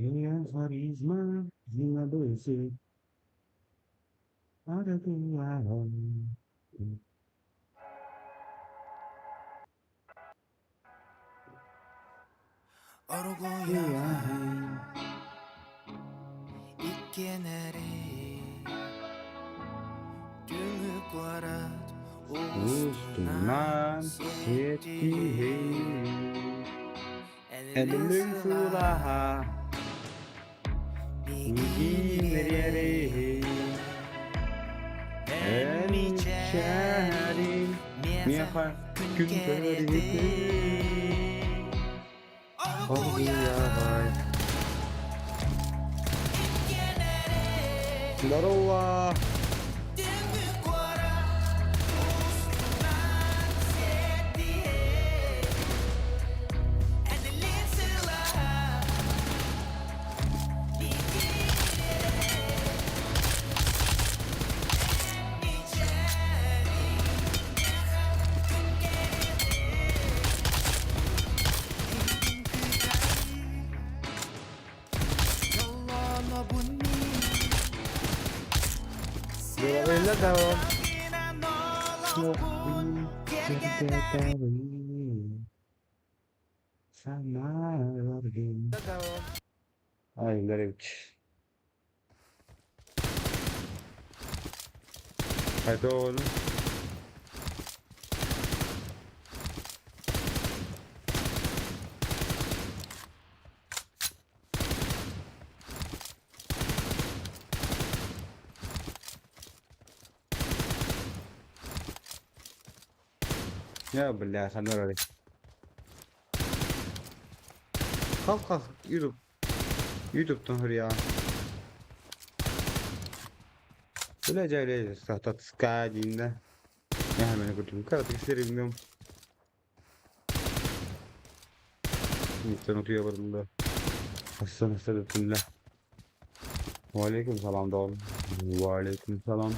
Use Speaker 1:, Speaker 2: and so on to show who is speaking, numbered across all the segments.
Speaker 1: Yang karisma hingga bersih ada Tuhan.
Speaker 2: Orgoya
Speaker 1: Tuhan
Speaker 2: ikkeneri Dünük varat ustunan
Speaker 1: ustunan
Speaker 2: setihi
Speaker 1: setihi
Speaker 2: Elin
Speaker 1: elin
Speaker 2: sıla
Speaker 1: sulaha
Speaker 2: Biginleri
Speaker 1: ginerieri
Speaker 2: En
Speaker 1: en
Speaker 2: miçeri
Speaker 1: şerin
Speaker 2: Mieza
Speaker 1: miha
Speaker 2: gün
Speaker 1: gün
Speaker 2: geredi
Speaker 1: keredi
Speaker 2: Orgoya
Speaker 1: orguya hay
Speaker 2: ikkeneri
Speaker 1: Darova
Speaker 2: Dünük varat ustunan setihi Elin sıla
Speaker 1: Dolayla devam. Yok bir yerde tabi sana vardım. Ay garip. Hadi oğlum. Ya billahi sen oraya. Kalk kalk YouTube. YouTube'dan hır ya. Böylece öyle sahtat skadinde. Ya hemen götürdüm. Karatık isterim bilmiyorum. İnsan okuyor varım da. Hasan Sadatullah. Ve aleyküm selam doğru. Ve aleyküm selam.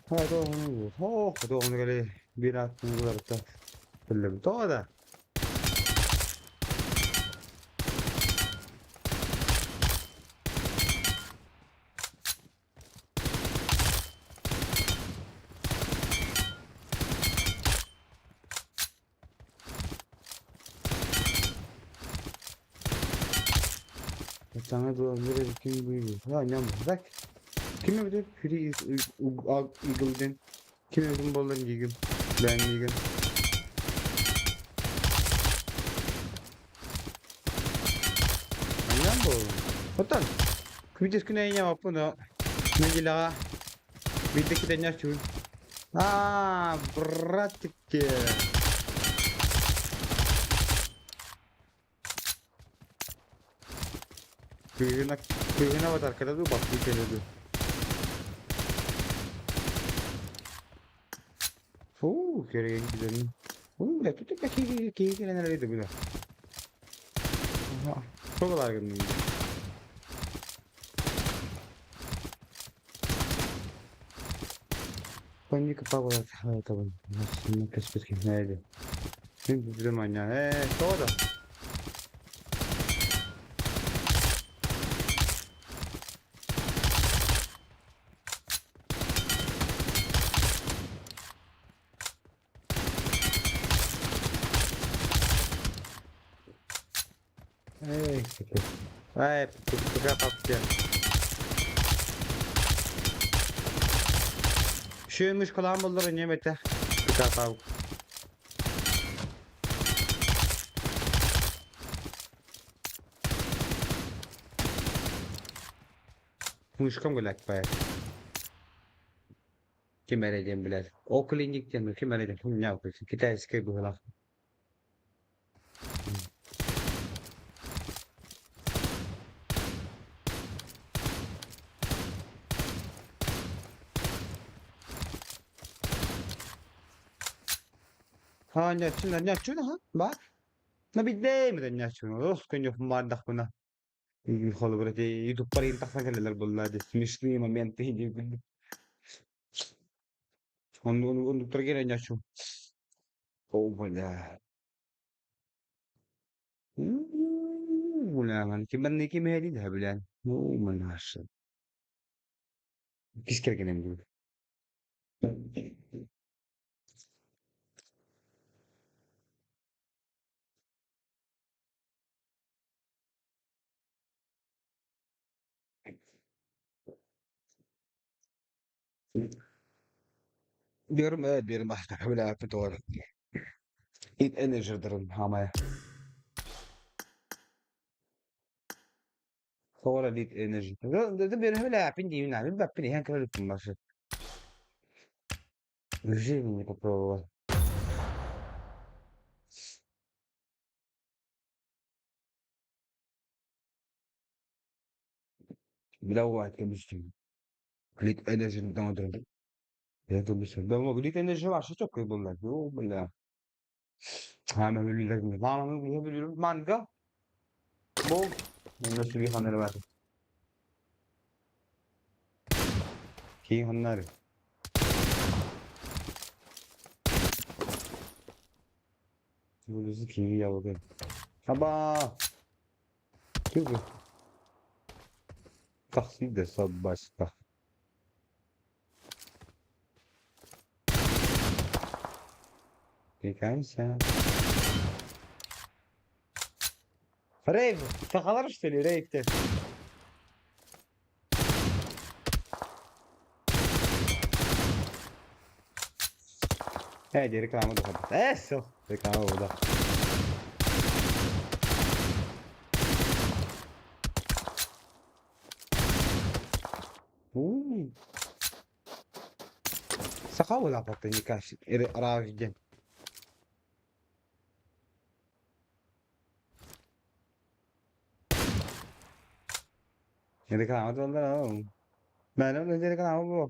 Speaker 1: Hadi onu vur. Hadi onu böyle bir attığını kadar da. Böyle bir daha da. Sana dolandırır kim buyuruyor. Ya ne bak. Kime bir de Free is Eagle'den. Kime uzun bolların Eagle. Ben Eagle. Anlam bu. Hotel. Kvites kena inya apa no. Menjela. Binte kita nyasun. Berat ke. Kuyuna kuyuna batar kada tu bakti kele tu. Kira yang kita ni. Dah tu tak kira nak itu bila. Çok largın mıydı? Pagni kapag wala sa taban. Mas nakaspas ka na ito. Hindi naman niya. Todo. Sige. Pagkapap yan. Şuymuş kalan bunları yemete. Pagkapap. Muşkam gülak be. Kim vereceğim bilir. Okul indikten mi kim vereceğim? Ne yapıyorsun? Kita eski bu laf. Ha ne ha? Bak. Na bir de mi de ne yapıyorsun? Of kınca kumardak buna. Yidkhulu YouTube pa rin sa kanila bollade смешные моменты gibi. Onu trigger niya şu. Oh wala. Wala man. Kiman ni Kim Heli habilan. Oh manas. Kiss kere kenem gibi. Diyorum evet diyorum basta habila petrol. It enerji derim hamaya. Sonra lit enerji. Dedim bir habila yapın diyeyim abi. Bak beni hangi kadar tutun başı. Güzel mi bu prova? Bila vaat kemiştim. Lit enerji dedim. Ya kemiştim. Ben o lit enerji var. Çok iyi bunlar. Oh bela. Hemen böyle Lan biliyorum. Manga. Bu. Nasıl bir hanere var. Ki hanere. Burası kimi yavru. Haba. Kızı. Taksi de sab başka. Ficança. Rave. Sakalar işte Rave'de. Di reclamo da adesso. Reclamo da. Saka wala pa tayo ni Cash. Arawi dyan. Nireklamo da lang. Meron na nireklamo mo.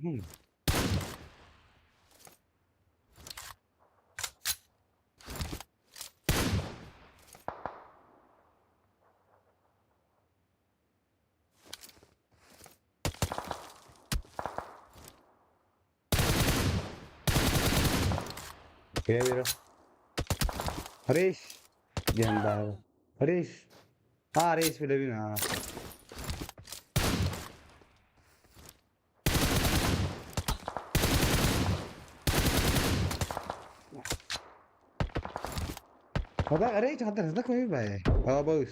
Speaker 1: Kaya biro. Harish. Diyan ba? Harish. Harish pala yun ah. هذا ريت هذا هذاك ما يبغى اه بوس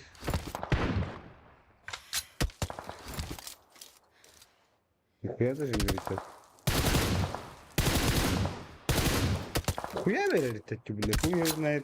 Speaker 1: هذا شنو ريت خويا بلا ريت بالله خويا ما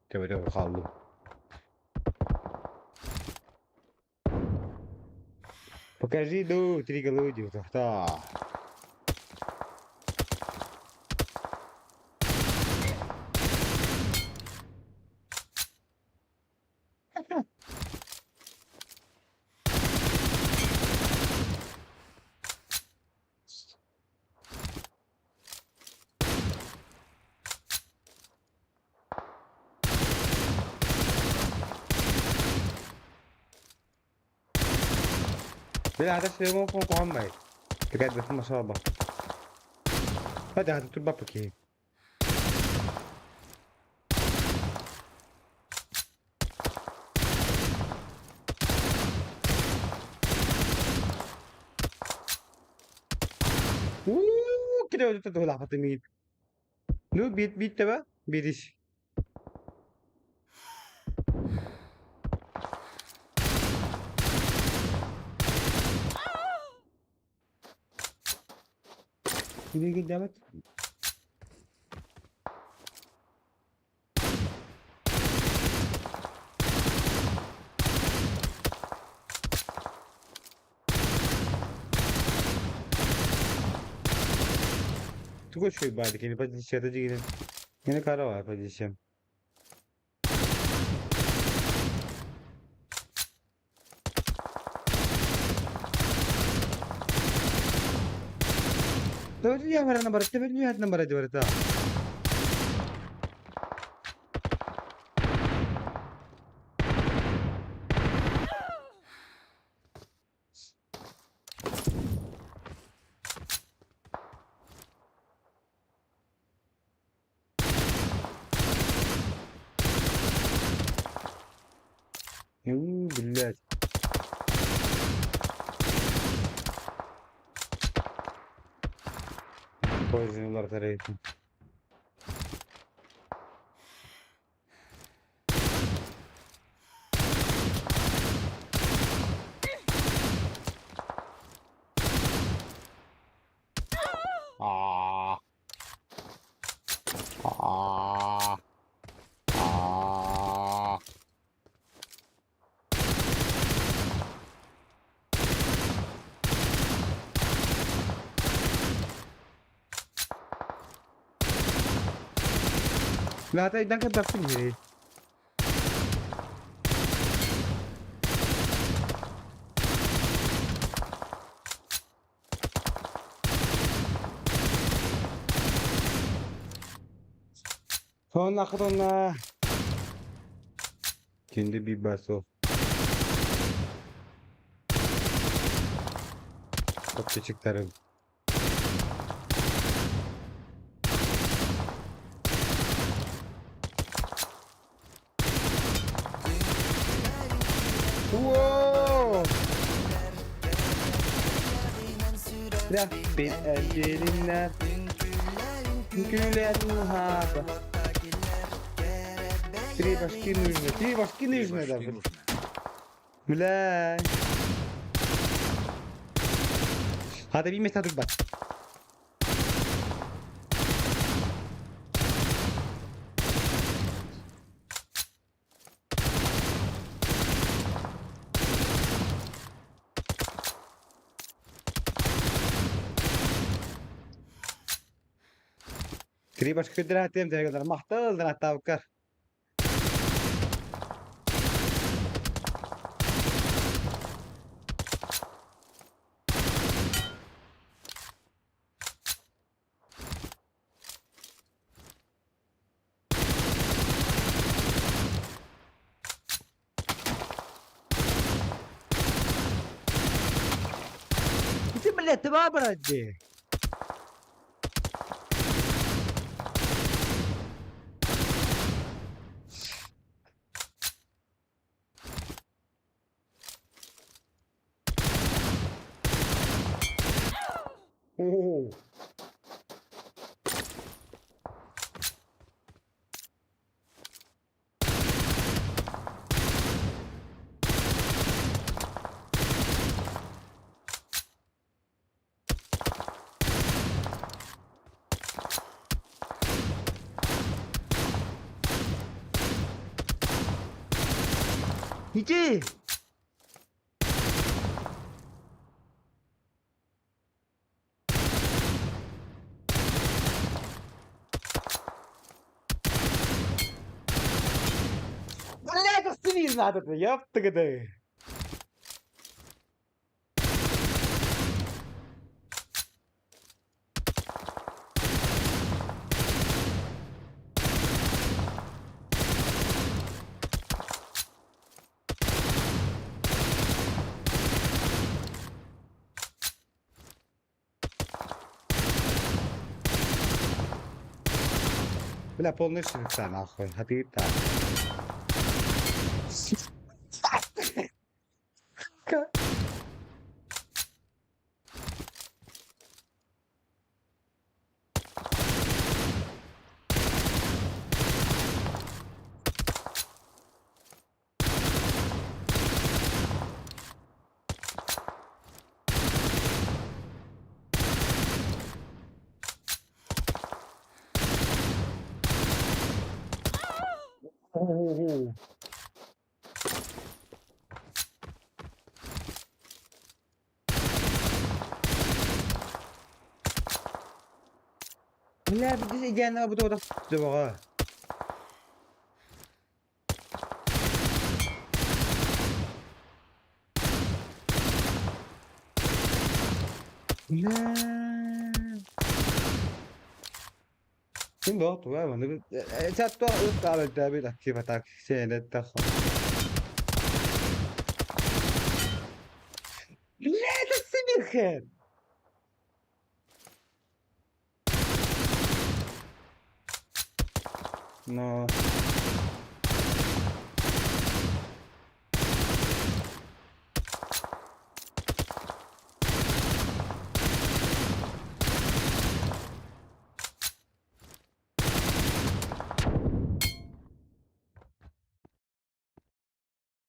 Speaker 1: كبر خالو Покажи, ну, 3 голодью, да. لا هذا الشيء مو فوق عمي تقعد بس ما شاء الله هذا تربى بكي كده ودت تقول على فاطمين نو بيت تبع بيدش يجي قدامك تقول شوي بعد كده بس الشيء تجي Yine kara var kardeşim. Dove ya avere number? Dove ya number di verità? Billahi. Poisonlar tarayıcı. Aa. Aa. Aa. Lahat ay dan ka dapat eh. Son akıtonla. Kendi bir baso. Çok küçüklerim. Wow! Rabbin ecelinler güler muhaba. Tri başkini yüzme da. Mülay. Hadi bir mesaj bak. Tri başka bir rahatlayayım diye kadar. Mahtal hatta bakar. Itu melihat apa aja? Oh. Hici. Bana kastınız nadat yaptı gıdı. Bila polnischen sana ako'y hatita. Oh. لا بديش انا بدو دا دابا لا فين ضغط بقى ما انا ساعات تقعد على التابلة كيف تاكسي تاخد لا تسمي الخير نو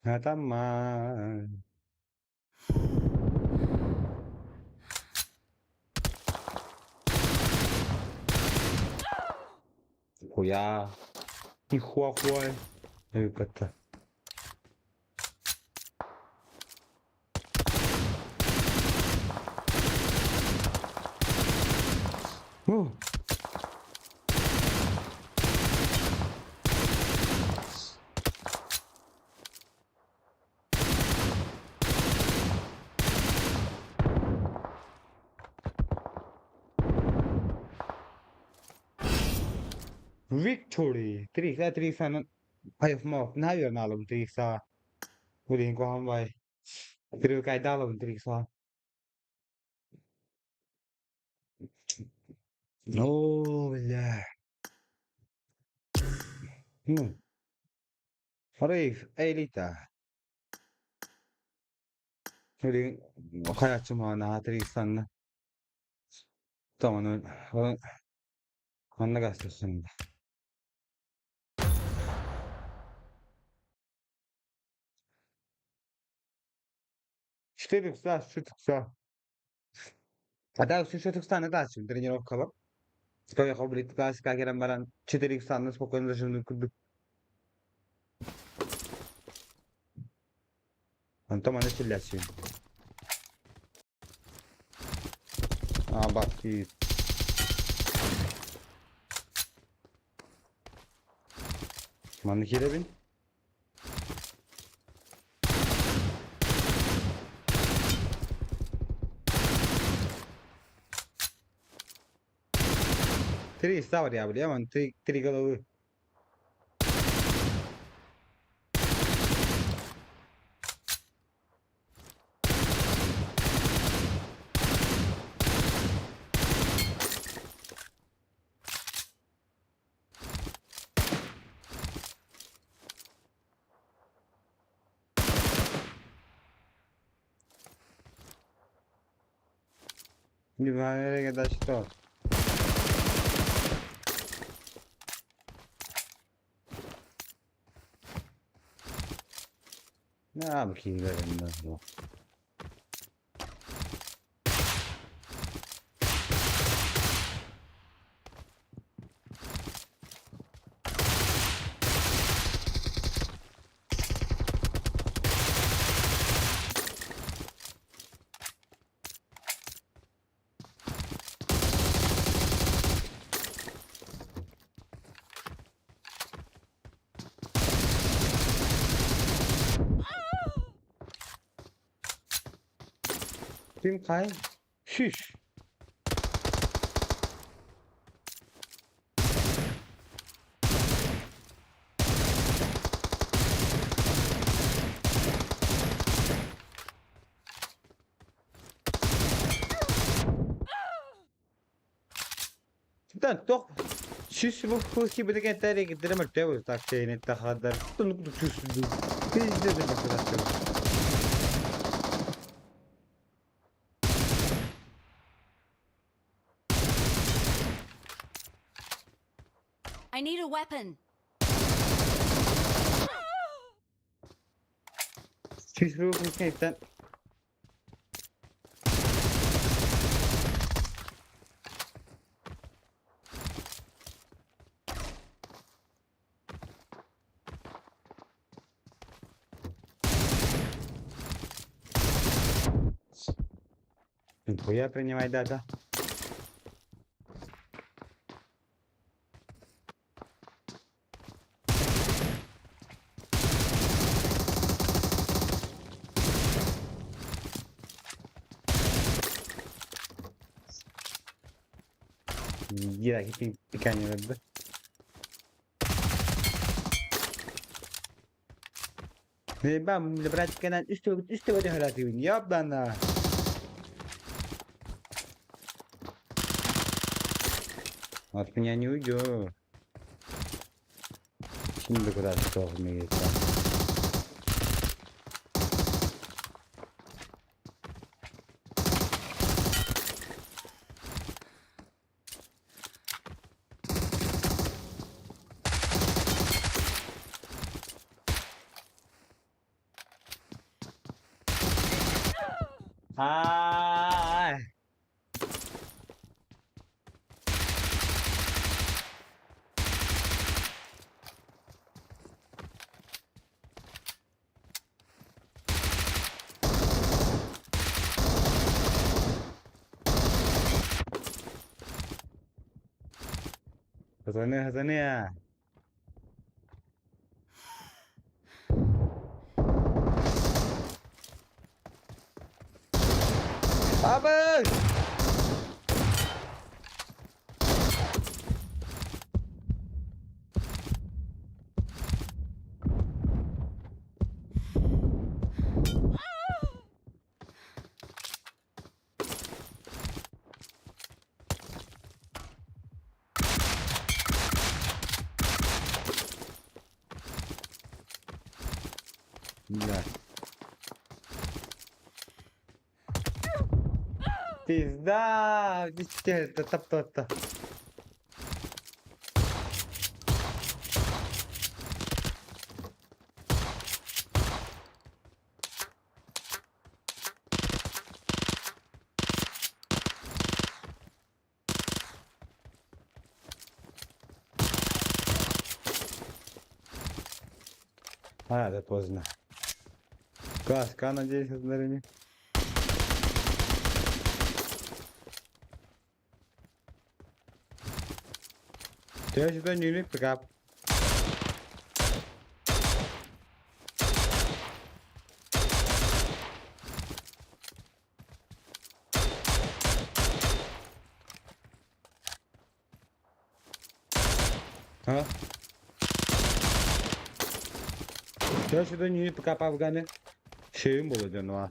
Speaker 1: هذا ما خويا خوا خوا اي كتا اوه Victory 3 hay mo na yo na lo 3 sa Huli ko ham bay 3 cái đau là 3 sa no بالله حريف اي ليتا Huli hayatçı mana 3 sanna tamam anla gazetesinde işte sa şu sa ada şu tane daha şimdi тренировка Стоя облит класс как я баран 4 санна спокойно даже курдук Антон аны силлясин а баки Manı kirebin Tri stava diavoli, ma tri colo Mi pare che da sto. Ne yapayım ben bu? Kim kay? Şiş. Tanto şiş bu husi bir kere tane gidelim artık tak şeyini tahadar. Tunuk tutuyorsun. Biz de bakacağız.
Speaker 3: I need a weapon.
Speaker 1: Şiş bu husi Хуя принимай дата. Gira gittin iken yaradı. Ben bunu bırakırken üstü de helal edeyim. Yap lan ha. От меня не уйдет. Şimdi kadar soğumaya geçeceğim. Ay. Kazanıyor. Abi! Güzel. Пизда! Везде, та. А, да поздно. Каска, надеюсь, измерение. Я сюда не люблю пикап. А? Я сюда не люблю пикап Афганы. Şeyim bulacaksın o.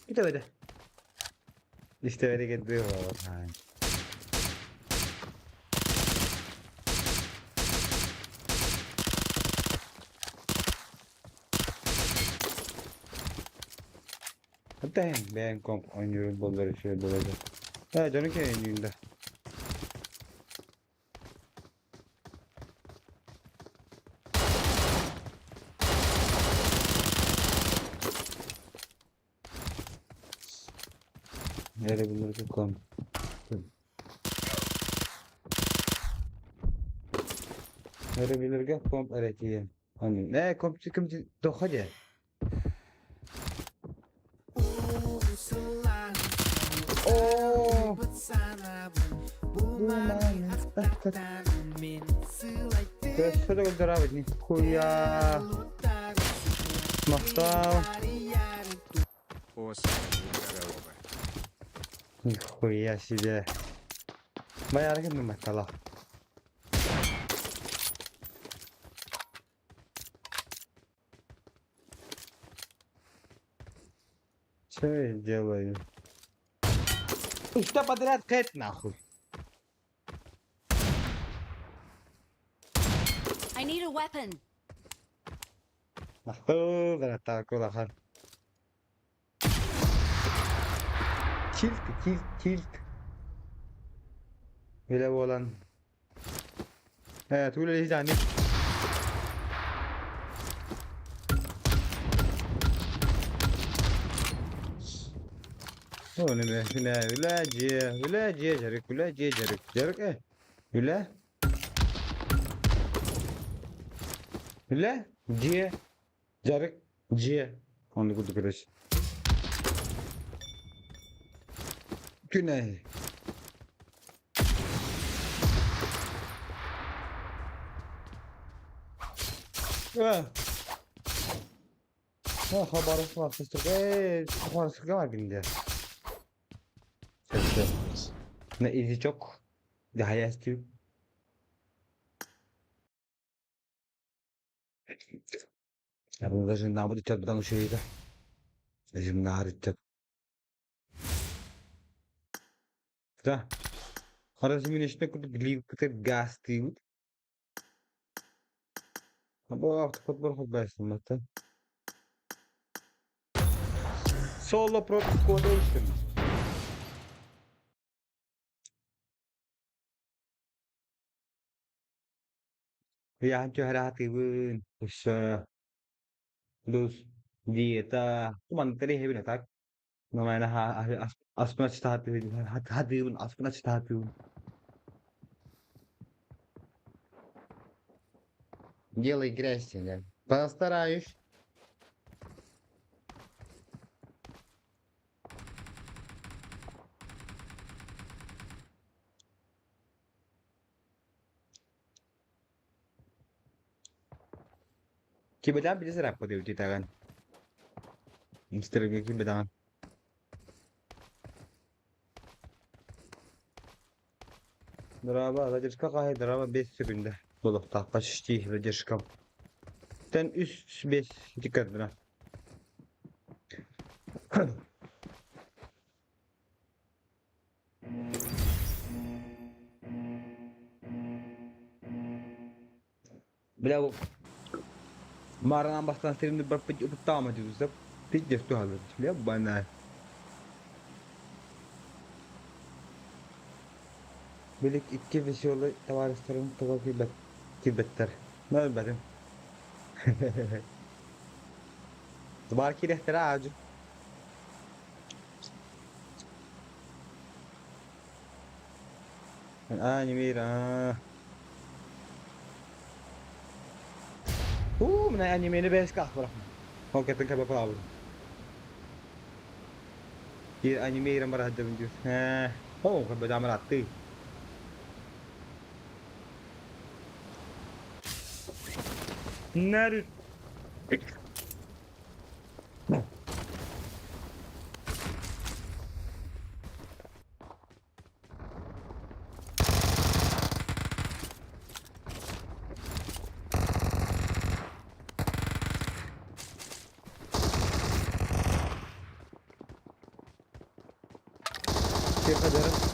Speaker 1: İşte böyle. İşte öyle gidiyor. Yani. Hatta ben komp oynuyorum bunları şey bulacak. Ha canım ki oynuyordu. Nerede bunları ki komp? Nerede bilir ki komp öğreteyim. Hani ne komp çıkım dokaca. Oo. Şöyle gönder abi. Nikuya. Mahtav. Nikuya себе. Bayağı hareket mi mesela? Что я делаю? Что подряд кэт нахуй?
Speaker 3: I need a weapon.
Speaker 1: Нахуй, брата, кулахан. Tilt. Böyle bu olan. Evet, öyle hiç yani. O ne be? Üle, Jarık Üle. Jarık, Onu kutu kırış. Güney. Ha haberimiz var. Haberimiz var binde. Sesle. Ne izi çok. Daha yastı. Ya bunu da şimdi bu dikkat budan şeydi. Şimdi harita. Da. Harasımın içinde kutu gli kutu gas değil. Bu artık futbol futbolsun mata. Solo pro squadron. Ya hati bun. Usa. Luz. Dieta. Cuman tadi hebat tak. Namanya asma cita hati bun. Asma cita hati bun. Делай грязь себе. Постараюсь. Kim bilang bisa serap kau cerita kan? Mister kim bilang? Drama задержка кай drama 5 секунда. Толықта почти задержка. Ten üst 5 dikkat buna. Bila Maranan bastan serimde berpecuk pertama tu sebab tidak tu hal. Dia benar. Bilik iki versiyonu tavaristlerin kibetter. Ne benim? Zbarki rehtera acı. Mira. من animeni beskah bırakma. Hakikaten kabak abi. Bir anime yang berada di diyor. Oh, berbeda merati. Naruto. Keyif ederim.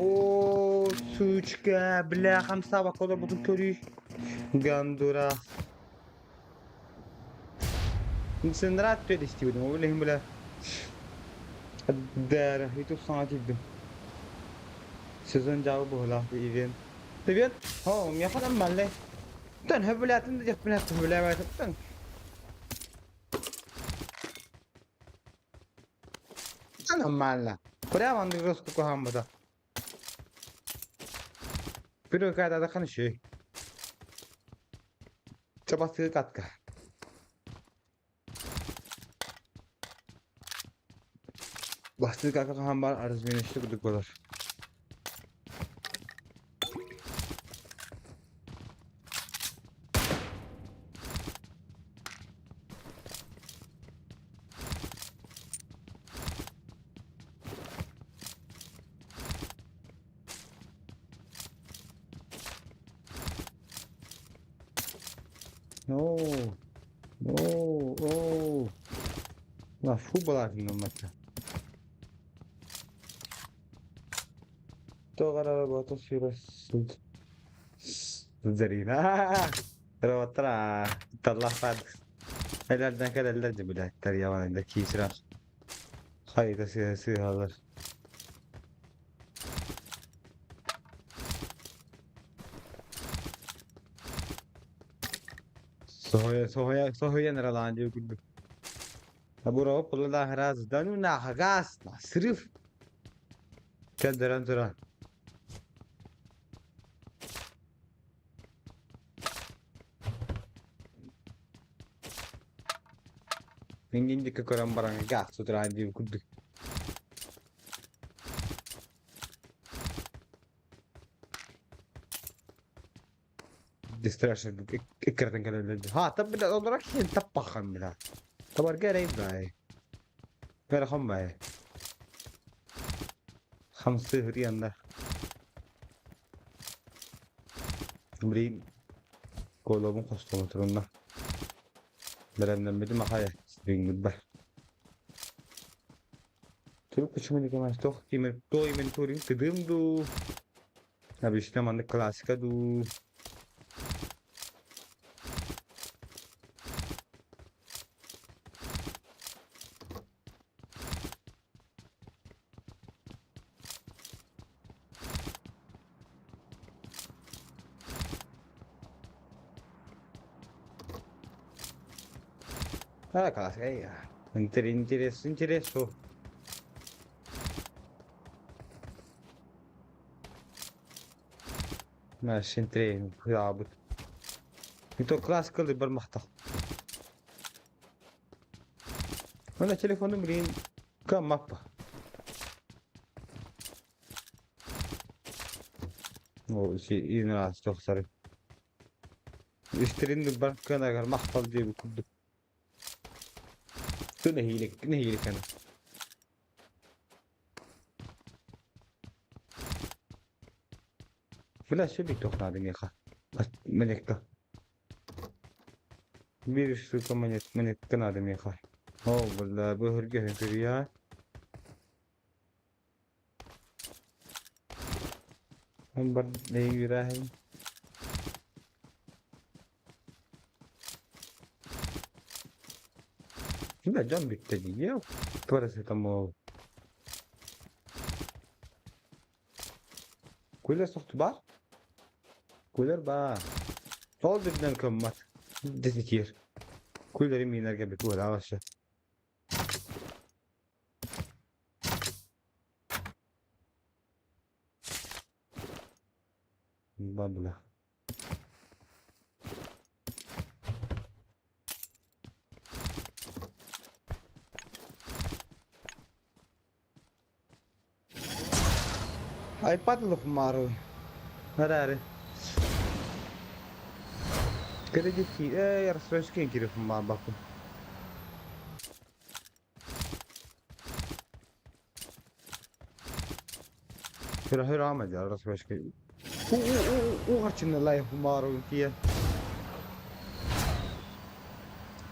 Speaker 1: О, сучка, бляха, мсава, коли буду корі. Гандурас. Сенрат tu istiyordum. O bileyim böyle. Dara, itu sangat ciddi. Sezon jauh bola di event. Event? Oh, ya kan malle. Tan heblatin de heblatin heblatin tan. Tan malle. Prima andi rosco ko hamada. Pero kada da kan şey. Çabası katka. Bastı kakak hambar arız minişli kuduk bolar. No. No. Oh. La futbolar não mata. Togara boto siras. Zarina. Pero otra. Talafad. Ellerden ellerce bile. Teryavanında kisrar. Hayır da siyasi alır. Sohoya naralan diyor güldü. Ha bu rob pula da haraz danu na hagas na sırf kendiren duran. Mingin di kekuran barang gas sutra diyor güldü. Distraction ikratan kala ha tab bida olarak şey tapakan bila. Tabar gare ibrahim. Gare khamba. 5 riyanda. Umri kolobun kostomatronna. Berenden bedi mahaya. Dingin bah. Çabuk kaçımını kemer toh kimin toy men turing kedim du. Habis na man klasika du. Ha klasika ya. Interesso. ماشي نترين يعبط انتو كلاسيكال اللي بالمحطة ولا تليفون مرين كم مابا او شيء يناس تخسر يشترين البنك كان اگر محفظ دي بكل نهيلك انا ولا شو اللي تخنا دنيا خا منك bir sürü manyetten adam yakar. Oh vallahi bu hırgı hırgı ya. Hem bar नहीं गिरा है. Şimdi can bitti diye. Paracetamol. Kuller soktu bar. Kuller ba. Sol dibden kımmat. Detikir. Kullerim inerken bir kuller avaşa. Babla. iPad lo fumaron. Guardare. Credi che era stress che quiere fumar baku. Hır Ahmet ya arası başka. O harçın la fumaron diye.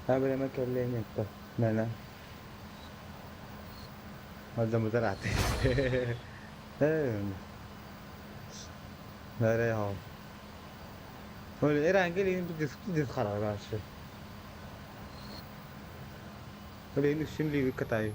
Speaker 1: Ha böyle mekelleyin yaptı. Ne? Hadi muzarate. Nereye ha? Öyle Erengel'in bir disk karar karşı. Öyle şimdi bir katayı.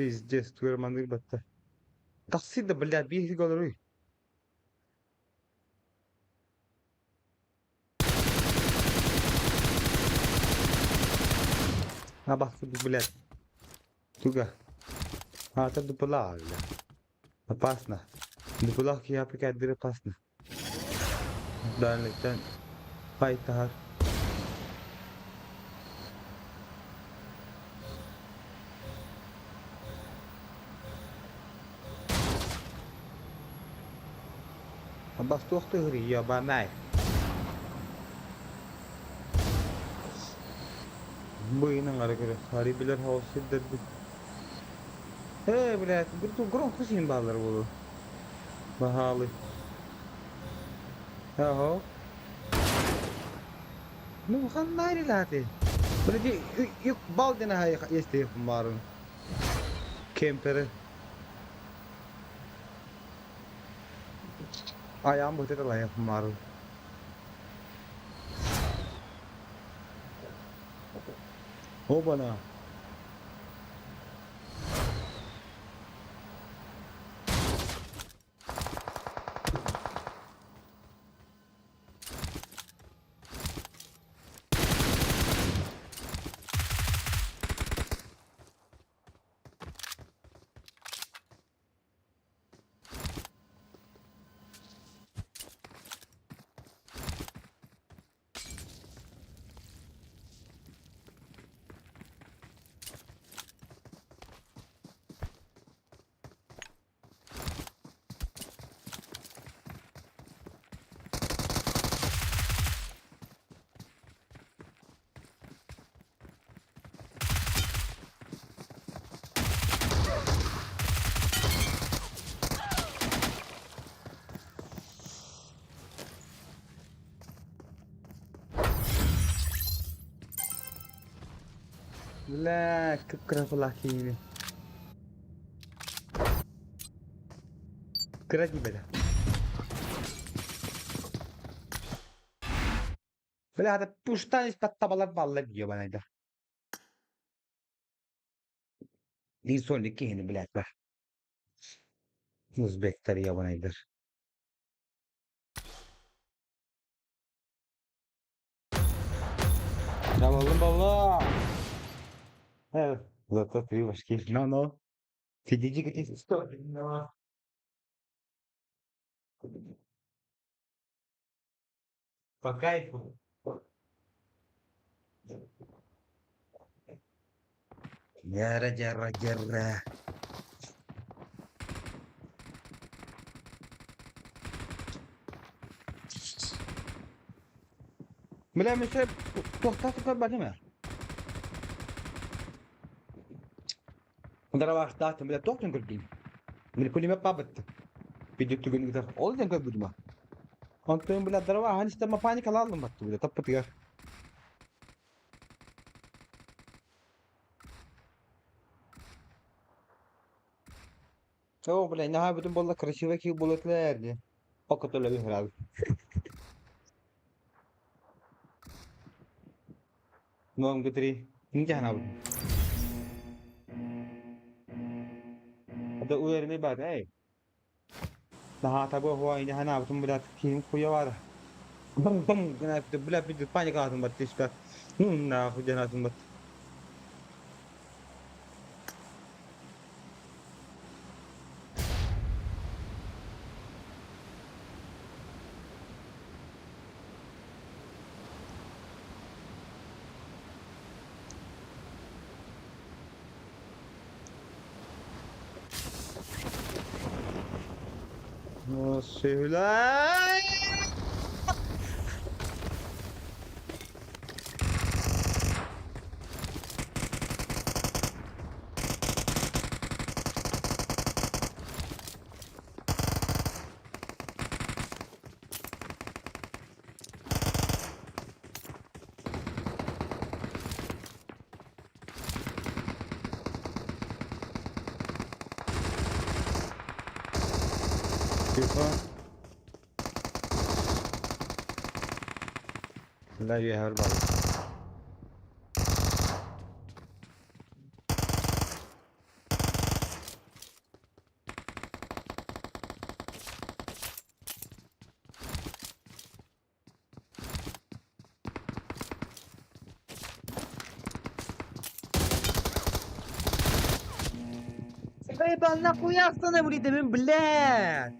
Speaker 1: Пиздец, твой роман бата. Тасси да блядь, бих говорю. А бах, блядь. Туга. А это дупло, блядь. Опасно. Дупло, я опять дыра опасно. Дальше, файтер. Bas tuh ya banai. Bu yine gara hari bilir havası dedi. He bilet, bir gron kusin bağlar bulu. Bahalı. Ya ho. No, خلنا لاتي بلدي يك بالدنا هاي يستيف مارن كيمبر ayağım bu tete la yapmaru. O bana. لا كره فلاكيني. كره دي بلا. بلا هذا بوشتان يسبت بالله بالله بيجي بنا ده. دي سون لكي هنا بلا بح. مزبك تريا بنا يدر. يا والله بالله. Evet. Zaten bir başka. No no. Fideci getiş istiyor. No. Bakay. Yara jara jara. Mela mesela tohta bana mı? Ondara var dağıtım bile tohtun kırdım. Mela kulüme pabat. Video tu gönül gider. Oldu kan guduma. Ontun bile dara var. Hani işte ma panik alalım battı bile. Tapat ya. O bile ne bütün bolla karışıyor ki bulutlardı. O kadar öyle herhalde. Mom getiri. İnce hana bu. Ada uyarı bak ay. Daha tabi o aynı hana bütün bile kim kuya var. Bang bang kena bile bir panik atın battı işte. Na hujan atın battı. Söyle. Tufan. لا يهر بعض. Sebeban na kuya sana buli demin belat.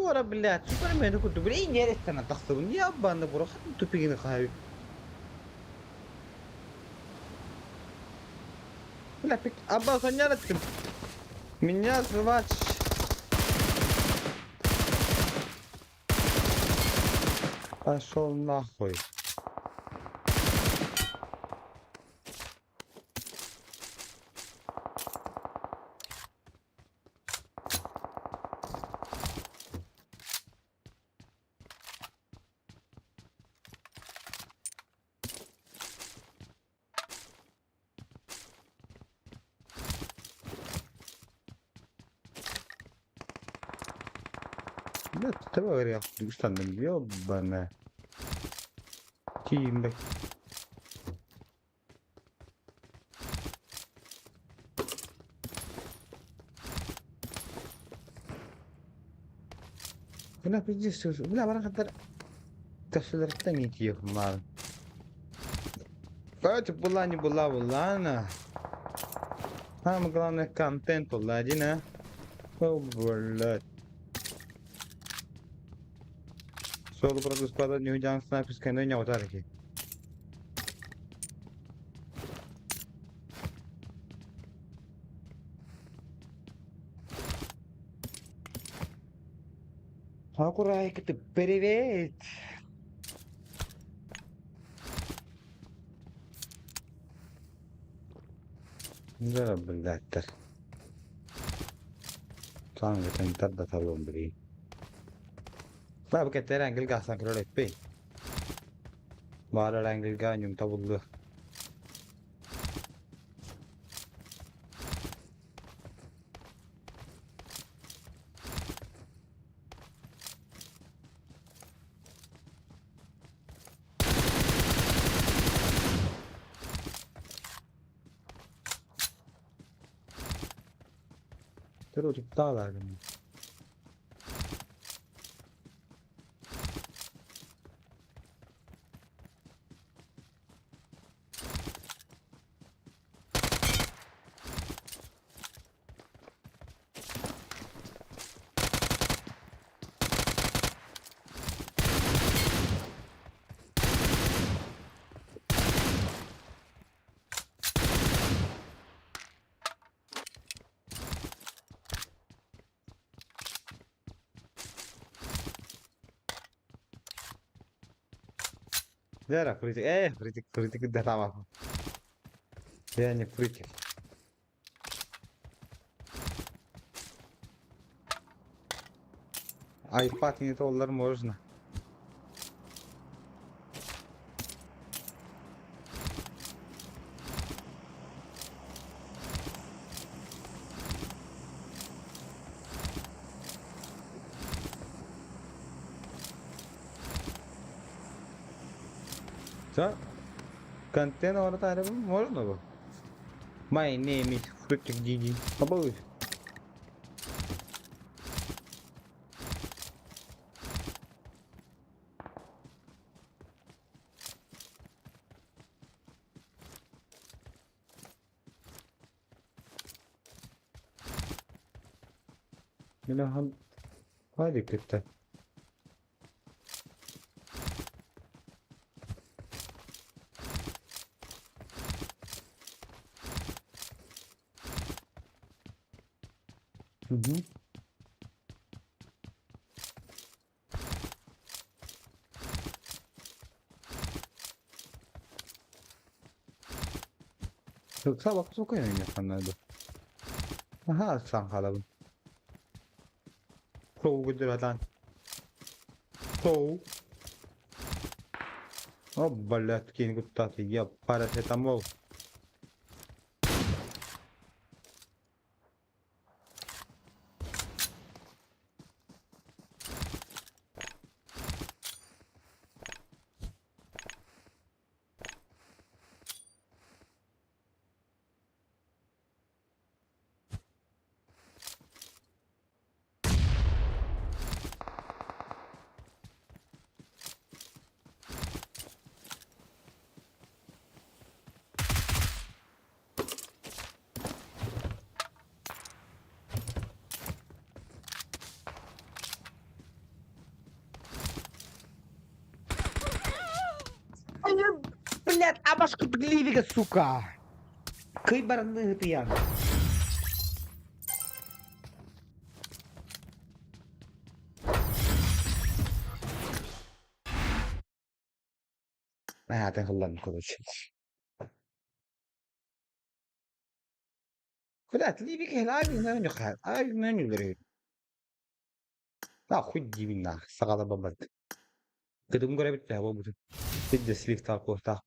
Speaker 1: Ora belat. Superman ko to bili ingere sana taksubun ya banda bro khat tu pigin khawi. لا فيك أبا سنجرتكم من ياس فباش أشول ناخوي لا تبغى غير ياخد استنى اليوم بنا تيم بك هنا بيجي سوس لا برا خطر تفسير تاني كيف ما قلت والله أنا مقرانا كونتنت والله جينا والله solo para tu squadra New Young Snipers que no hay nada aquí. Aku raih ke teperit. Enggak belajar. Sangat tentar dah belum beri. Bapak kita angle gas angkro lepe. Bawa angle gas nyum tabul. Terus kita lah kan. Zara kritik kritik udah lama. Ya hanya kritik. iPad ini tuh onlar можно. So, content orang tak ada pun можно apa? My name is Kritik Gigi. Apa wis? Bila hal hadi kita. Mhm. Sabah suka yang yapanlar bu. Aha Sankara bu. Pro Gujarat. Pro. Oh balat kini kutta tiga paracetamol. Блядь, абашка гливига, сука! Кайбарны пьян. هتغلط كل شيء. Блядь, либик هلاقي نانيو خال، نانيو دري. لا خدي منها سقط ببرد. كده مقرب تهوى بده. تدي سليف تاكو تا.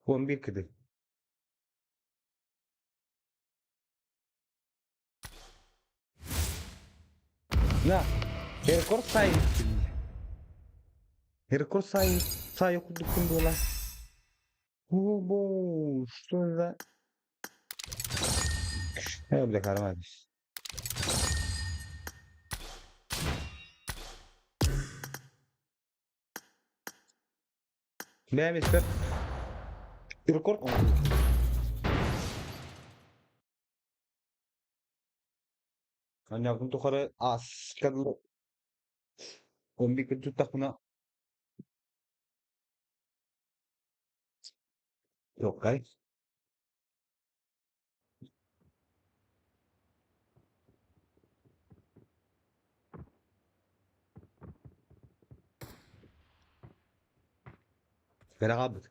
Speaker 1: هو مبير كده. لا Rekor sayı. Rekor sayı. Sayı kudukun dolar. Bu. Что за... бля, карманиш. Бля, мистер. Рекорд. Hanya kung tukara as kadlo. Kombi kejutak na. Yok kay. Kaya kabit.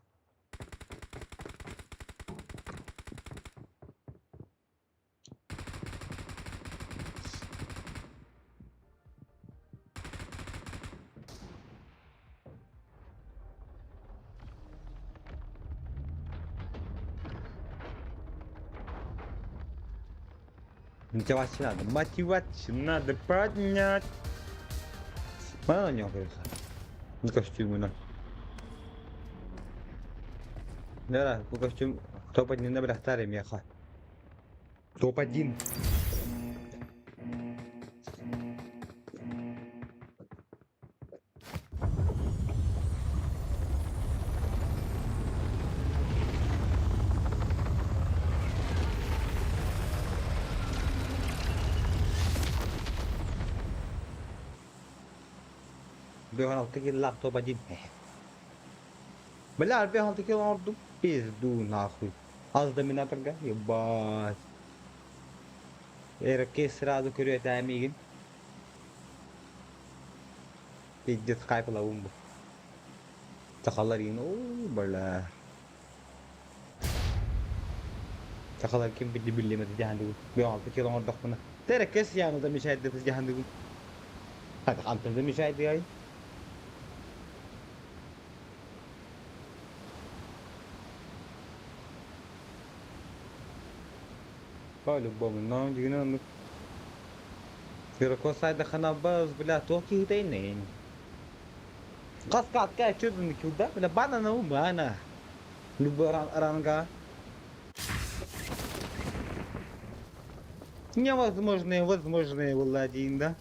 Speaker 1: Мотивация надо поднять. Mana nyo kayo sa? Yung costume mo na. Nara, yung costume. Топ-1 на брахтаре мяха. Топ-1. بيهون أعطيك اللابتوب أجيب بالله بيهون أعطيك الأرض بيزدو ناخذ أصدق من أترجع يباس إيركيس رادو كريو تاميجن بيجي سكايب لا ومبو تخلرين أوه بلا تخلر كم بدي باللي ما تجي عندكم بيهون أعطيك الأرض دخلنا تركز يعني ده مش هيدا تجي عندكم هذا أنت ده مش هيدا هاي قالوا بومنا جينا يركو سايد خنا باز بلا توكي دينين قص قاعد كاي تشد من كودا بلا بانا نو بانا لبران ранга невозможное владение да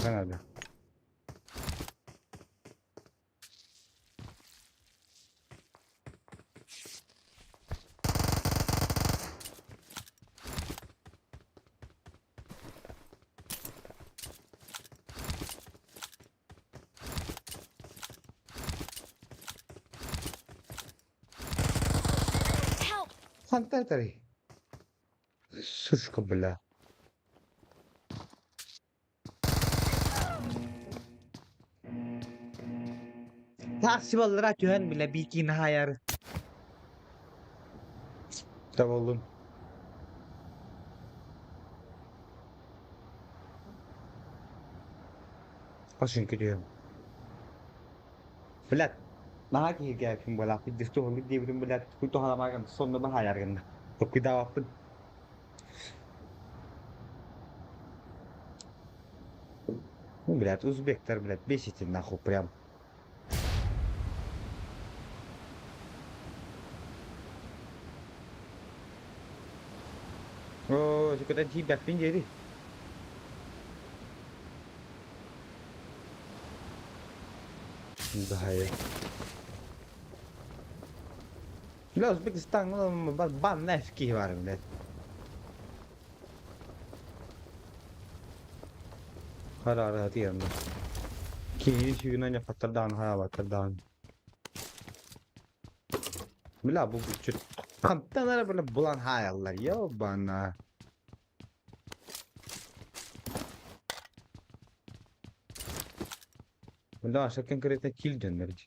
Speaker 1: Канада.
Speaker 3: Help!
Speaker 1: Фантазии. Сушка, бля. Taksi olarak yön bile bikin hayır. Tamam oğlum. Kaçın gidiyorum. Bilet. Nah ki gel kim bola ki disto holi diyebilirim bilet. Kutu halamagan sonunda ben hayal ganda. Çok bir daha yapın. Bilet Uzbekler bilet 5 için nahuk prям. Oh, kita jibat pinggir ni. Bahaya. La Uzbekistan ban nefki var millet. Hararet yerinde. Ki şuyuna fatırdan hayatırdan. Bila bu küçük. Kantanlara böyle bulan hayaller ya bana. Bila aşakken krete kill dönmerici.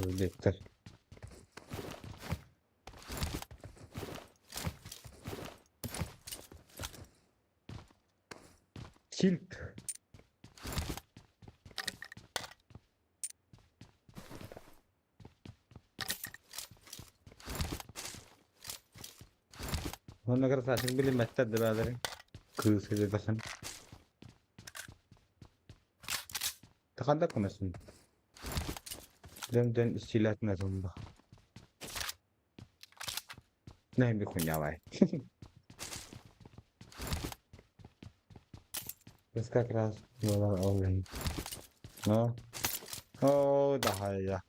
Speaker 1: Öylektir. Kilt. Ona kadar zaten bilinmezler de biraderim. Kız edilmesin. Takanda konuşsun. Dön istilat ne zonda. Ne bir kunya var. Biz как раз yola olayım. No. Oh daha ya.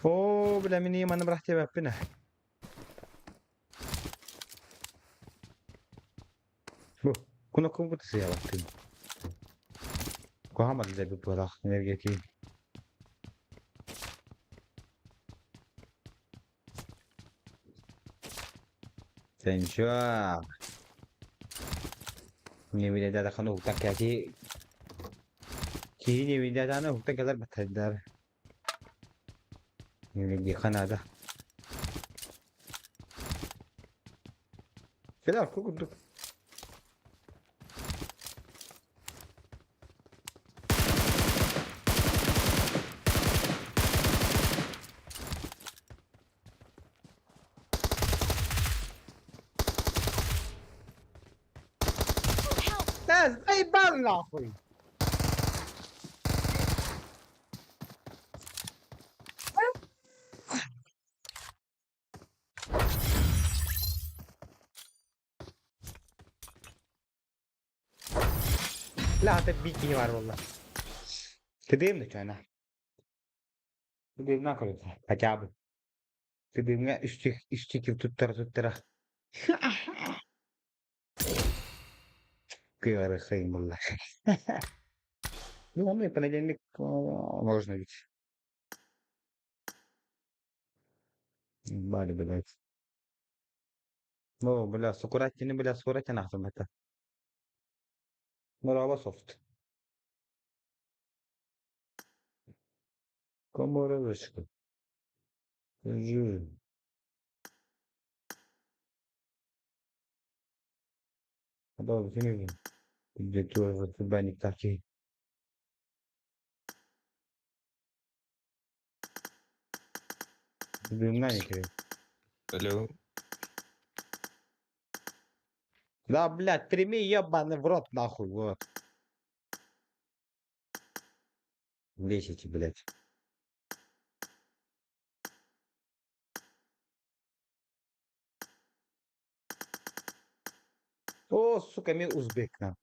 Speaker 1: Oh bila mini mana berarti apa nah. Bu kuna kompetisi ya waktu. Ko hamal da bir para enerji ki. Sen şu an. Ni bile de kanu tak ya ki ni bile de ana tak kadar batadar. Ni di Kanada. Keda kudu.
Speaker 3: Help!
Speaker 1: Lan ay balla koy. La tabii ki var valla. Kediyim de çayna. Kediyim ne yapıyor? Acaba. Kediyim ne üstü gibi tuttura. Kıyarıkayım valla. Ну, мы понедельник можно ведь. Бали, блядь. Ну, бля, сукуратини, бля, суратина ахтам это. Мурава софт. Кому рыбочка? Жу. Да, финишь. Где тоже банник такие. Дымнаники.
Speaker 4: Алло.
Speaker 1: Да, блядь, прими ебаный в рот нахуй, вот. Лечите, блядь. О, сука, ми узбек нам.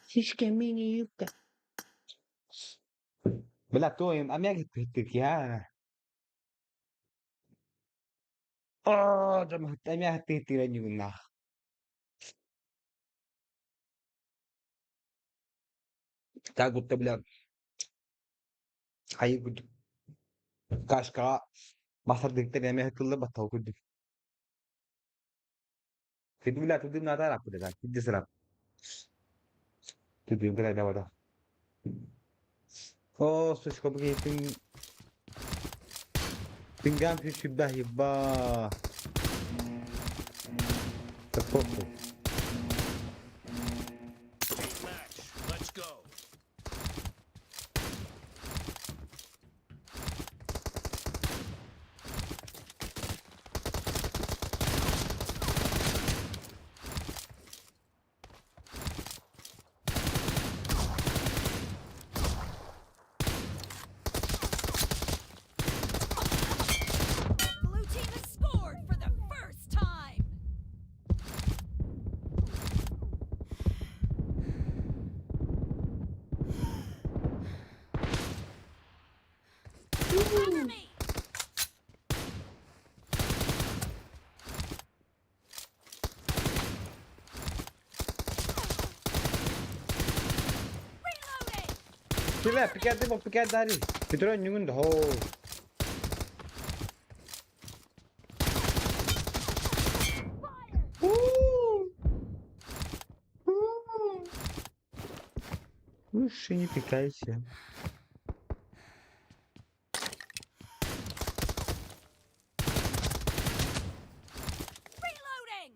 Speaker 1: Сишка мини юбка. Бля, то им, а меня говорит, я. О, да, а меня ты раню нах. Как будто, бля, hayır güdük. Kaşka basardıkları yemeğe hıkıllı batav güdük. Fidu bila tudim nata rap udah kan. Tidak serap. Tudim kena ada wadah. Oh, sus kau pergi pinggang si sudah hiba. Tepuk tu.
Speaker 2: Match. Let's go.
Speaker 3: Blue team has scored for the first time.
Speaker 1: Sila, pikir mo, pikir dari. Itulah nyungun dah. Ini pikir sih.
Speaker 3: Reloading.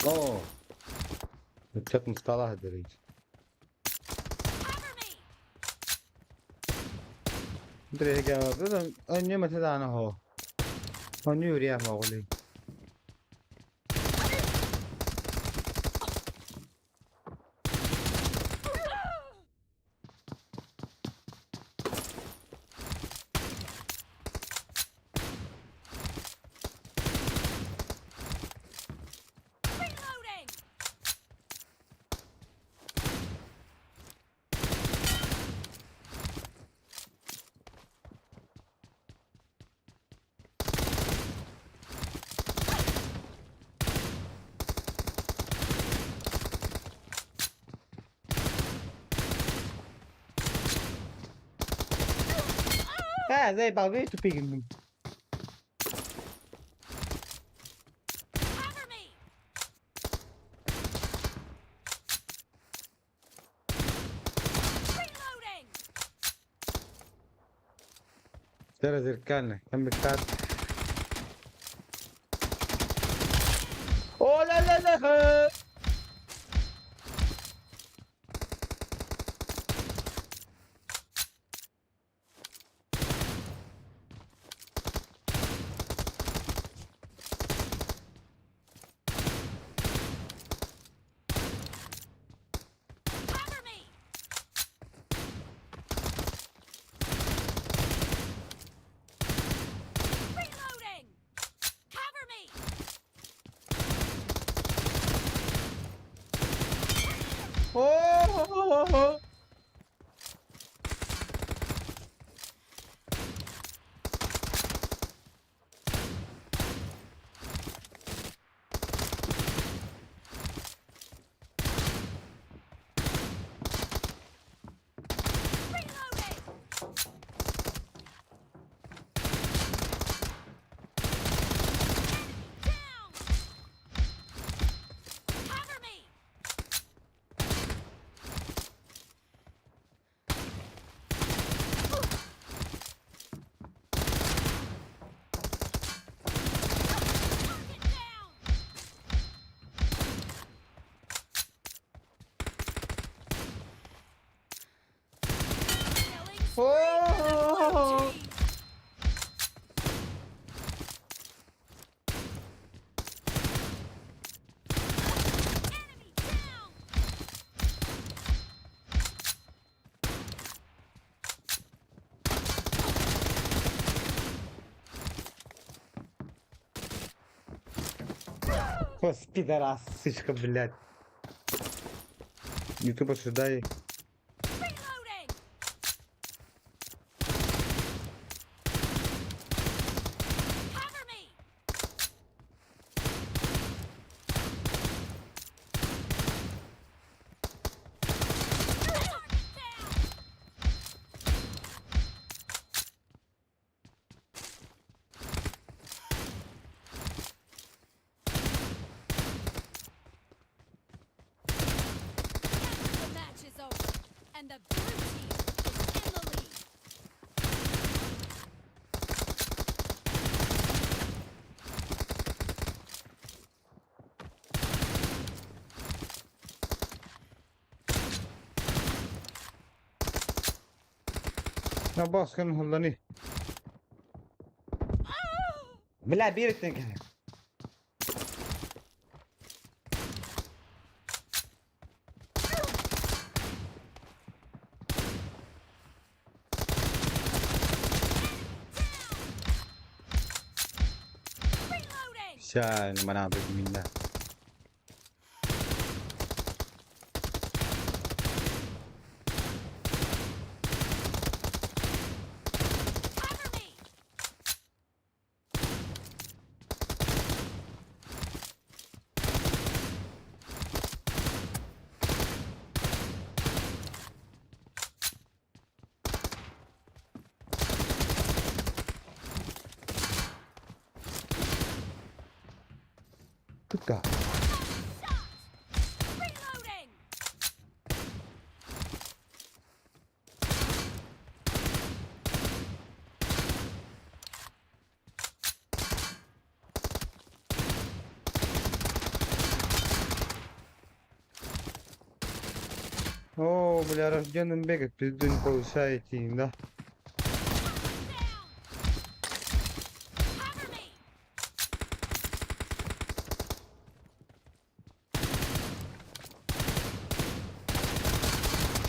Speaker 1: Oh. Uçak mustalah ederiz.
Speaker 3: Cover me.
Speaker 1: Direkt ya, önce mesela ana ho. Onu yürüye mi oğlum?
Speaker 3: Reloading.
Speaker 1: Ha, zey bagay tupigin.
Speaker 3: Cover me. Reloading.
Speaker 1: Tara zirkan, kan bikat. Oh la la.
Speaker 3: Cover me. Reloading. Cover me.
Speaker 1: Oh.
Speaker 3: Reloading. Down. Cover me. Target down. Killing spree for the blue team. Enemy down.
Speaker 1: Bos pidaraço, блядь. YouTube сюда и...
Speaker 3: Reloading. Cover me. Target down. The match is over, and the blue team is in the lead.
Speaker 1: Ya bas kan hulani. بلا بيرتن كده.
Speaker 3: Reloading.
Speaker 1: شان منابع منه. Puta.
Speaker 3: Reloading!
Speaker 1: О, бля, рожденным бегать, пизду не получаете, да?
Speaker 3: Down! Cover me!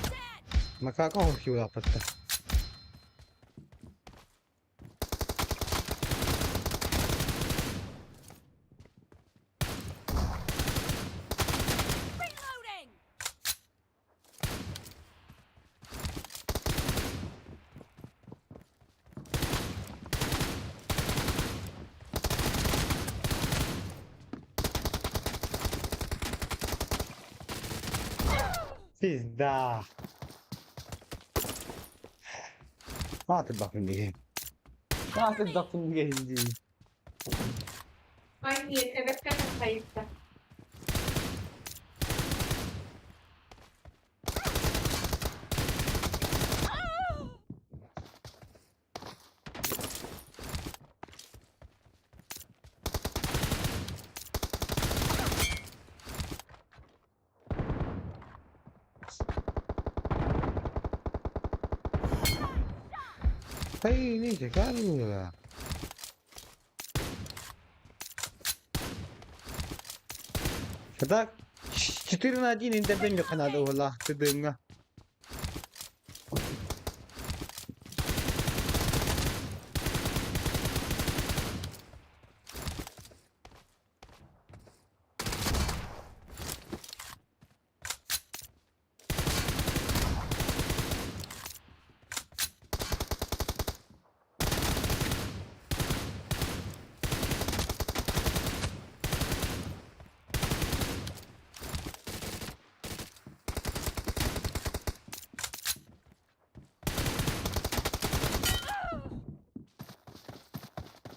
Speaker 3: Dead!
Speaker 1: Nakakahusyo dapat ka.
Speaker 3: Reloading!
Speaker 1: Pizda. Hadi bakın bir. Hadi bakın bir geldi.
Speaker 4: Ay yetenekten kayıpta.
Speaker 1: Hey, neyse kalmıyor ya. Kadak. 14 na interview nyo kanado wala. Tudong nga.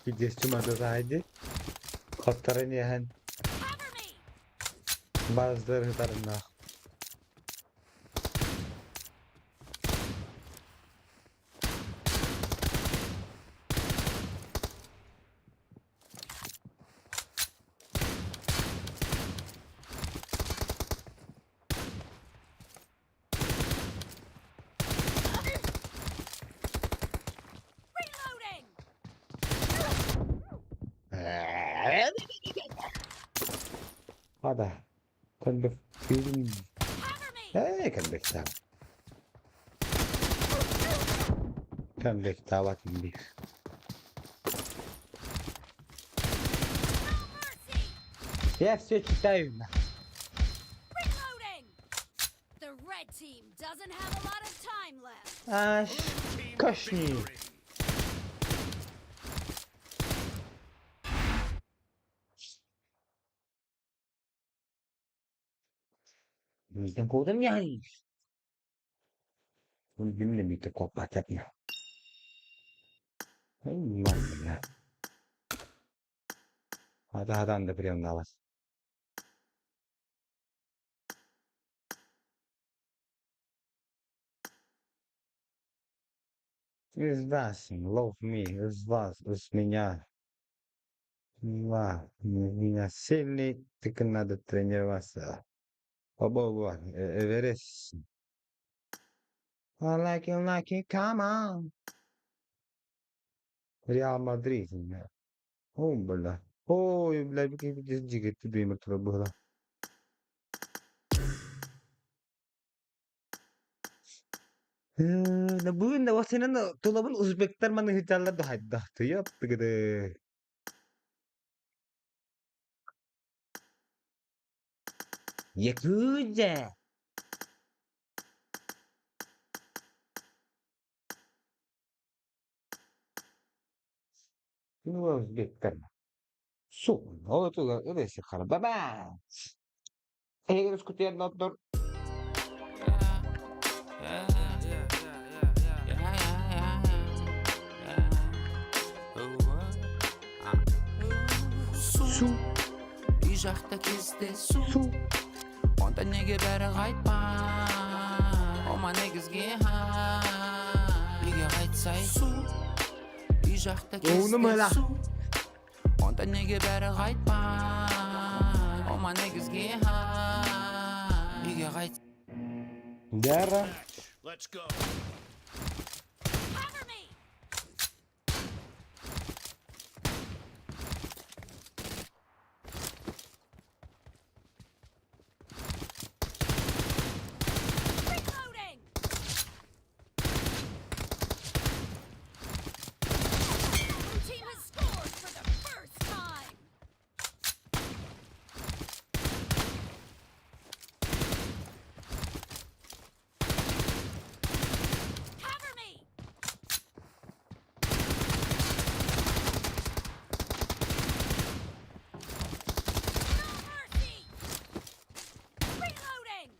Speaker 1: Gidiyoruz cumadasaydı. Kotların yahan.
Speaker 3: Cover me!
Speaker 1: Bazıları hıtarında.
Speaker 3: Reloading!
Speaker 1: Hadi. Kan bir film.
Speaker 3: Cover me!
Speaker 1: Kan bektaw. Kan bektaw at hindi.
Speaker 3: No mercy!
Speaker 1: Yes, switch tayo na.
Speaker 3: Reloading! The red team doesn't have a lot of time left.
Speaker 1: Aş.
Speaker 2: Team
Speaker 1: Kaşni.
Speaker 2: victory.
Speaker 1: Bizden kodum yani. Bunu benimle birlikte kopatacak ya. Aman ya. Hadi anda bir daha var. Из вас, love me, из вас, из меня. Меня сильный, только надо тренироваться. Оба, Эверест. I like it, come on. Real Madrid. Oh, бля. Ой, бля, какие дикие ты думаешь, это было. Bugün de o senin dolabın Uzbekler bana hitarlar da haydahtı yaptı gıdı. Yakuza. Ну, Uzbekler. Su. O da öyle şey kara. Baba. Escuché doctor. Su.
Speaker 5: жақта кездесу онда неге бәрі қайтпай ома негізге үйге қайтсай су үй жақта кездесу онда неге бәрі қайтпай ома негізге үйге қайт
Speaker 1: Дара.
Speaker 2: Let's go.
Speaker 3: Cover me. Reloading. Blue team has scored for the first time. Cover me. No mercy. Reloading.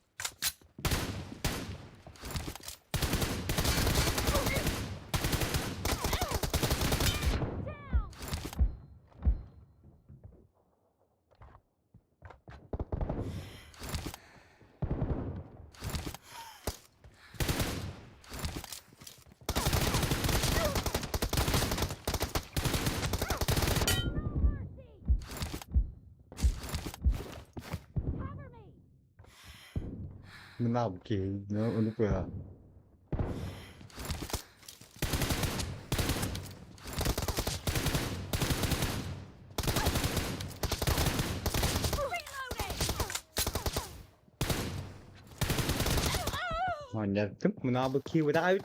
Speaker 3: Down.
Speaker 1: Mình nào kì nó lúc vừa. Hoàn nhật thức mình nào bực kêu without.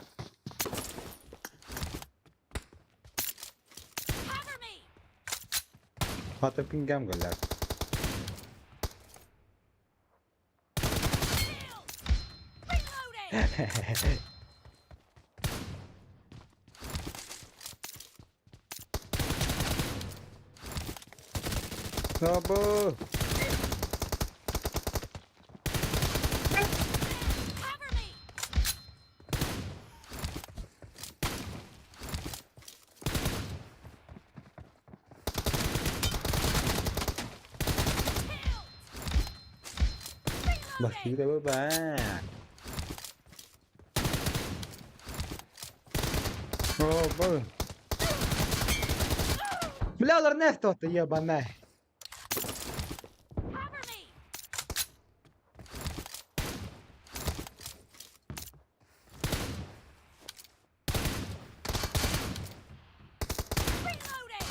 Speaker 3: Cover me.
Speaker 1: Phát tới pin cam gọi là.
Speaker 3: Reloading.
Speaker 1: Robber.
Speaker 3: Cover me.
Speaker 1: Bật khí tới ba. Robber. Бля, Эрнесто-то ебаный.
Speaker 3: Cover me. Reloading.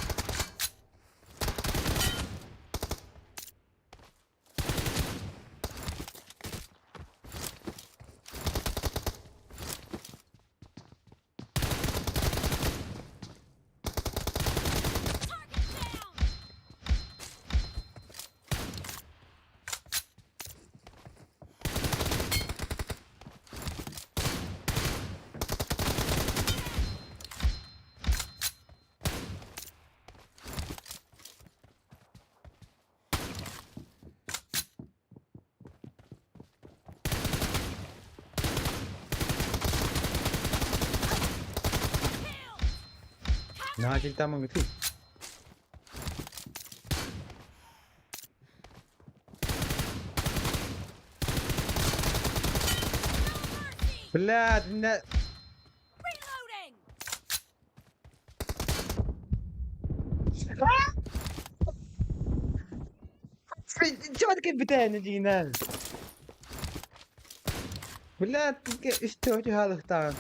Speaker 3: Target down.
Speaker 1: Nah, kita mengerti. Belat, nak.
Speaker 3: Reloading.
Speaker 1: Cepat ke beten Jinan. Belat, ke isto je halig staan.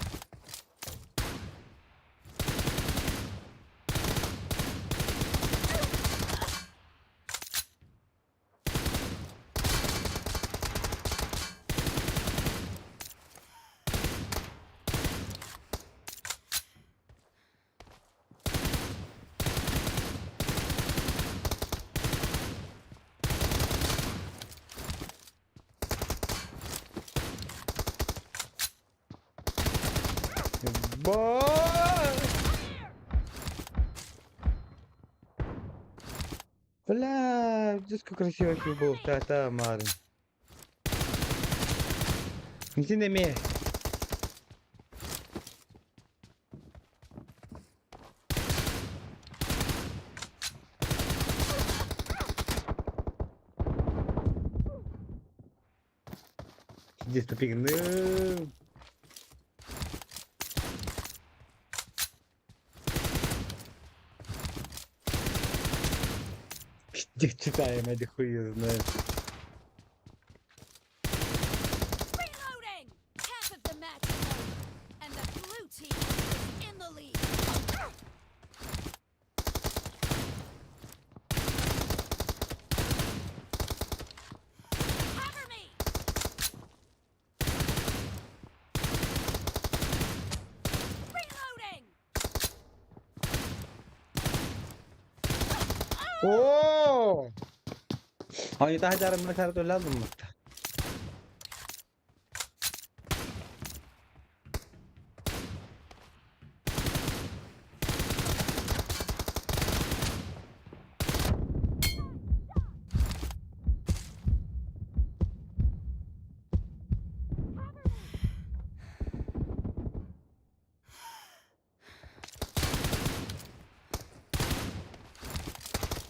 Speaker 1: Boy! Бля, диско красиво был, та-та, Марин. Иди на меня. Just picking. Читаем эти хуи знает.
Speaker 3: Reloading! Half of the match is over, and the blue team is in the lead. Cover me! Reloading!
Speaker 1: Oh! Ay, tahan cara mo na to lang mo.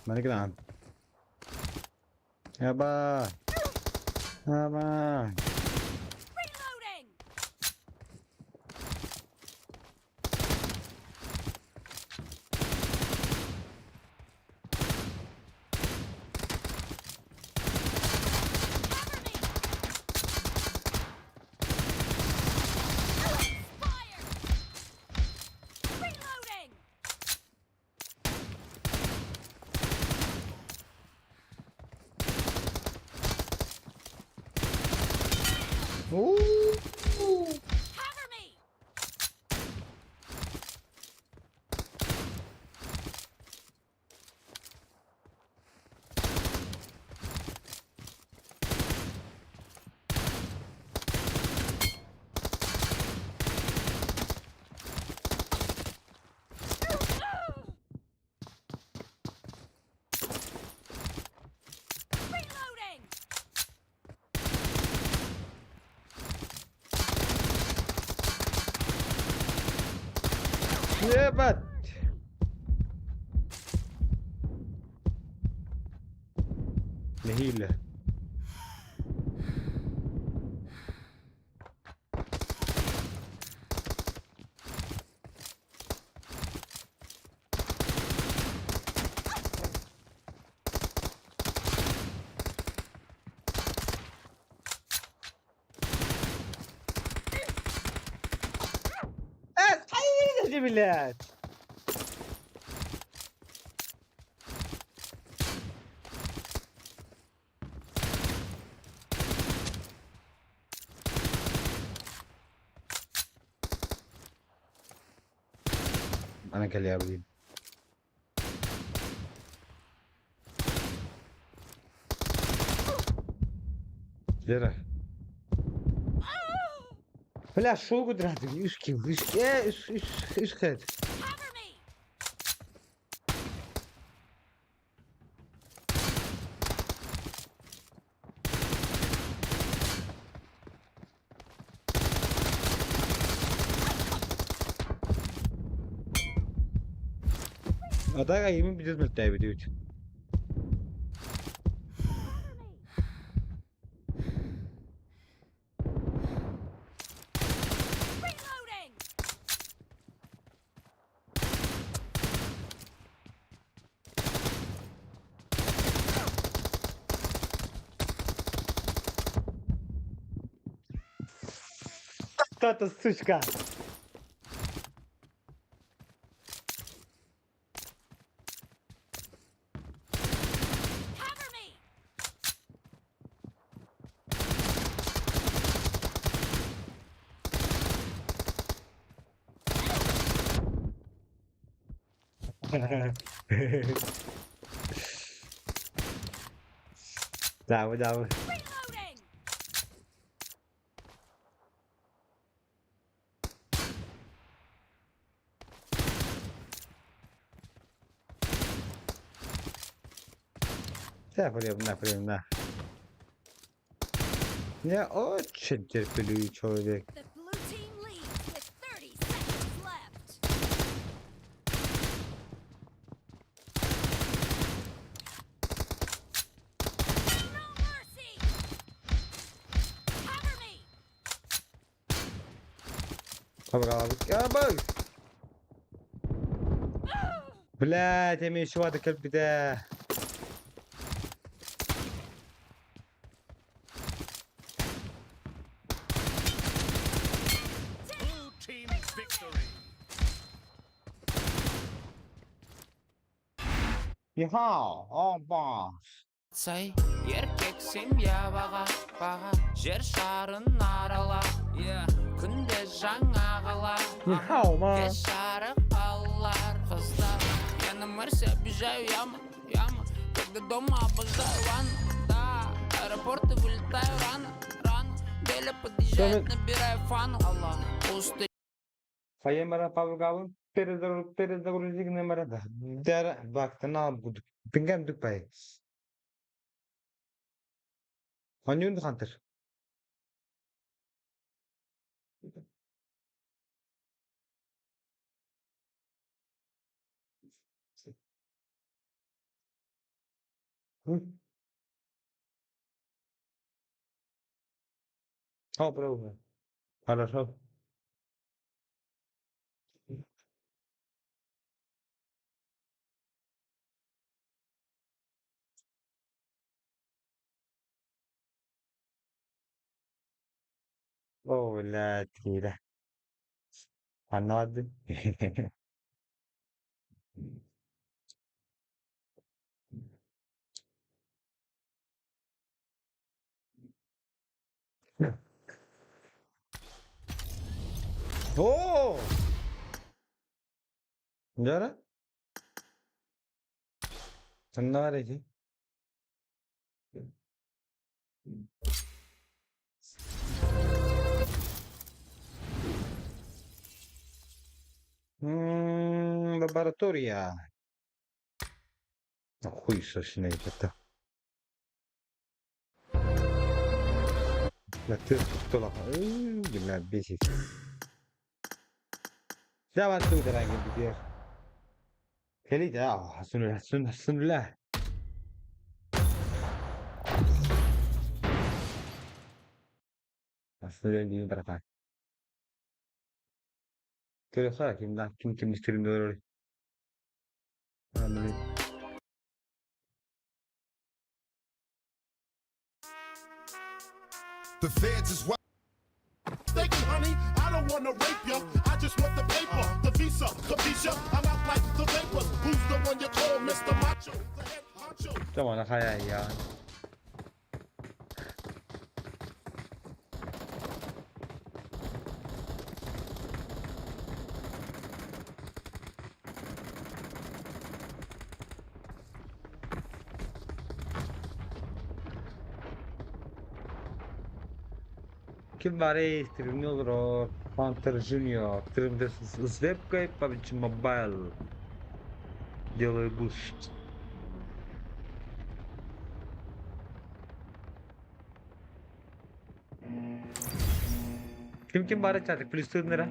Speaker 1: Balik lang. Aba. Aba.
Speaker 3: Reloading! Cover me! Fire! Reloading!
Speaker 1: Ooh.
Speaker 3: Cover me! Reloading!
Speaker 1: Yebat. Nahila. أي بالله. أنا كلي يا ابوي. جرى. فلا شو قدراتك؟ إيش كيف؟ إيش خد؟
Speaker 3: Cover me!
Speaker 1: أتاك يمين بجد ملتعب ديوت.
Speaker 3: Reloading!
Speaker 1: Тата сучка.
Speaker 3: Cover me!
Speaker 1: Dawaj, dawaj.
Speaker 3: Reloading!
Speaker 1: Напрямую. Я очень терпеливый человек.
Speaker 3: The blue team leads with 30 seconds left. No mercy! Cover me!
Speaker 1: Побрал. Кабы! Блядь, я имею чего-то кальпита.
Speaker 2: Blue team victory.
Speaker 1: Яха, опа.
Speaker 5: Say erkeksin ya bağa Jer şarın arala yeah. Күнде жаңа қала
Speaker 1: Яха, ма.
Speaker 5: Кеш жарық балалар қыздар Я на Марсе обижаю яму Когда дома обожаю ванну Да, аэропорты вылетаю рано Деля подъезжает, набираю фану Аллах, пусты
Speaker 1: Фаемара Павгавын перезагрузик номера. Дара бактана буду. Пингам дупай. Ханюн хантер. О, пробуй. Хорошо. О, блядь, кида. Анады. О! Jara? Sen ne var ki? Лаборатория. Хуй сочный это. La testa pistola. La basic. Ya va tu de rengi gidiyor. Keli de Hasnullah. Hasnullah değil bırak. Kaya sa kim istiyorum doğru. Anladım.
Speaker 6: The feds is wild. Thank you, honey. I don't wanna rape you. I just want the paper, the visa, the visa. I'm out like the vapors. Who's the one you call Mr. Macho? The head honcho.
Speaker 1: Tamam kaya ya. Kim var streaming ro Panther Junior streamde с вебкой PUBG Mobile делаю буст. Kim var çatık Filistinlere?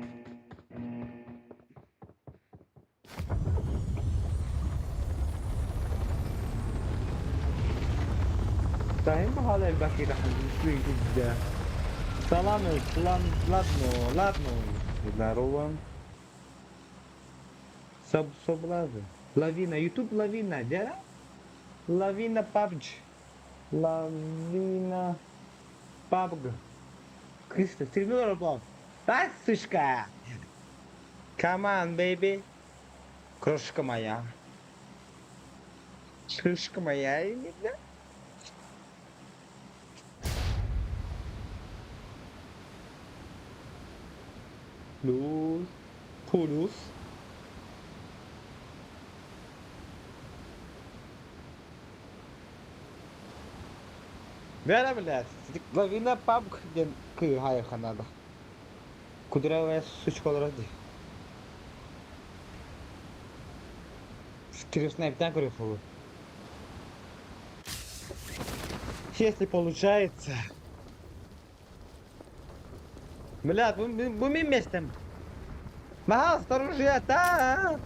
Speaker 1: Daim hala الباقي راح نسوي جدا. Ладно, здорово. Соблазн. Лавина, YouTube лавина, да? Лавина PUBG. Лавина PUBG. Кристо, стримил работал. Да, сышка. Come on, baby. Крошка моя. Крышка моя, да? Плюс. Вера, блядь, лавина PUBG к хайха надо. Кудрявая сучка ради. Снайпер грифу. Если получается. Блядь, bu benim mestem. Maha, осторожно, та.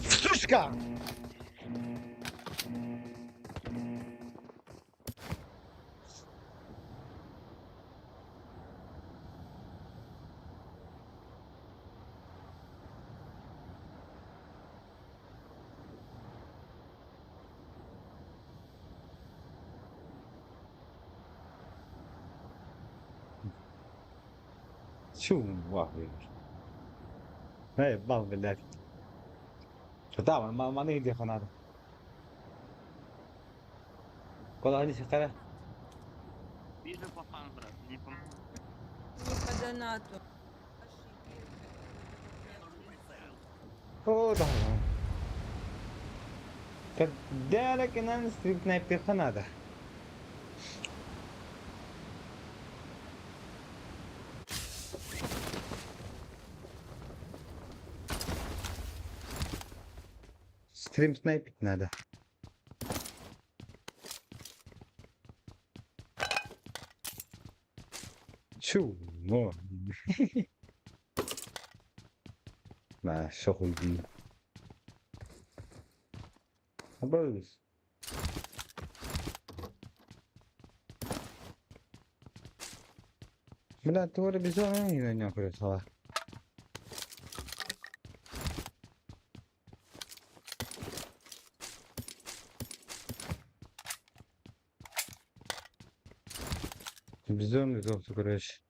Speaker 1: Сучка! شو واحد ايه بعض بالله طبعا ما نقدر هذا والله هذه شغله
Speaker 7: Вижу папан, брат, не помогу.
Speaker 8: Не по донату.
Speaker 1: اوه طبعا كذلك انا ستريب سنايبر هذا ستريم سنايبر هذا شو مو مع الشغل دي بس لا توري بزون هنا ناكل صراحة بزون بزون تقولش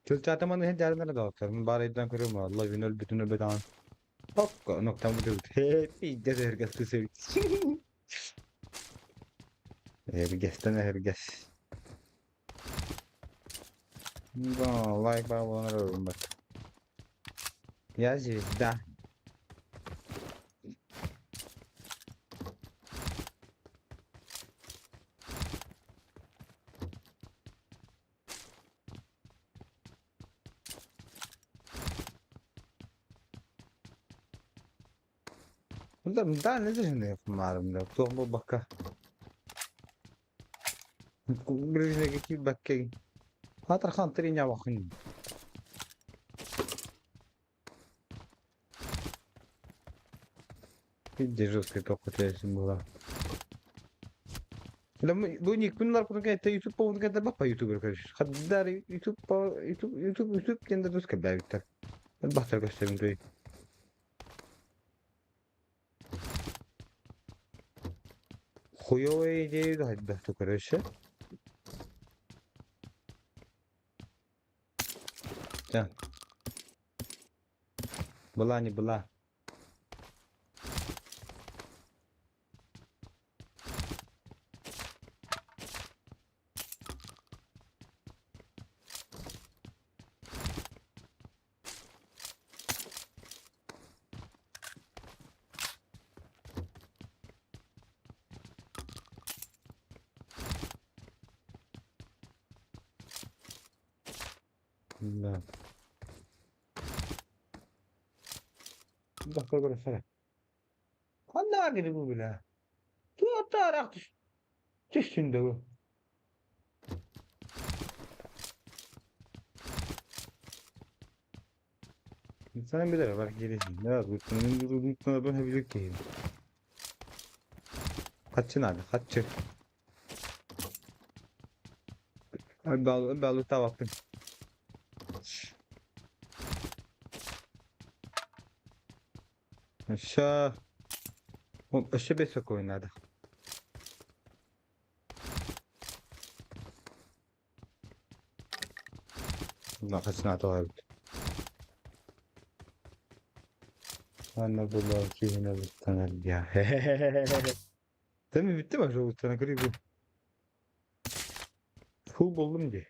Speaker 1: चल चाहता मन है ज़्यादा मेरा दोस्त है मैं बार इतना करूँ मैं अल्लाह विनल बितुन बेदान पक्का नक्ता मुझे उठे पिज़्ज़ा से हर गस्ते से हर गस like bana bana öğren bak yaz da ده لازم يكون معلوم ده تقوم بكا بريزة كي بكي خاطر خان ترينيا واخين في جزء كده كتير سمولا لما بني كنا كنا كده يوتيوب بون كده بابا يوتيوبر كده خدار يوتيوب كده دوس كده بيتر البحث كده من خویوی دیگه هد تو کرشه جان بلا نی بلا لا دخل كل سنة خلنا أقرب بلا تو أتارك تشتين دو İnsan bilir bak gelişim. Ne var? Bunun ben hep bilir ki. Kaçın abi, kaçın. Abi balı tavaktım. Aşağı. O aşağı besak oynadı. Allah kaçın abi. Anna bulan kihine bıktanır ya. Değil mi? Bitti mi? Şu bıktana kırıyor bu. Full buldum diye.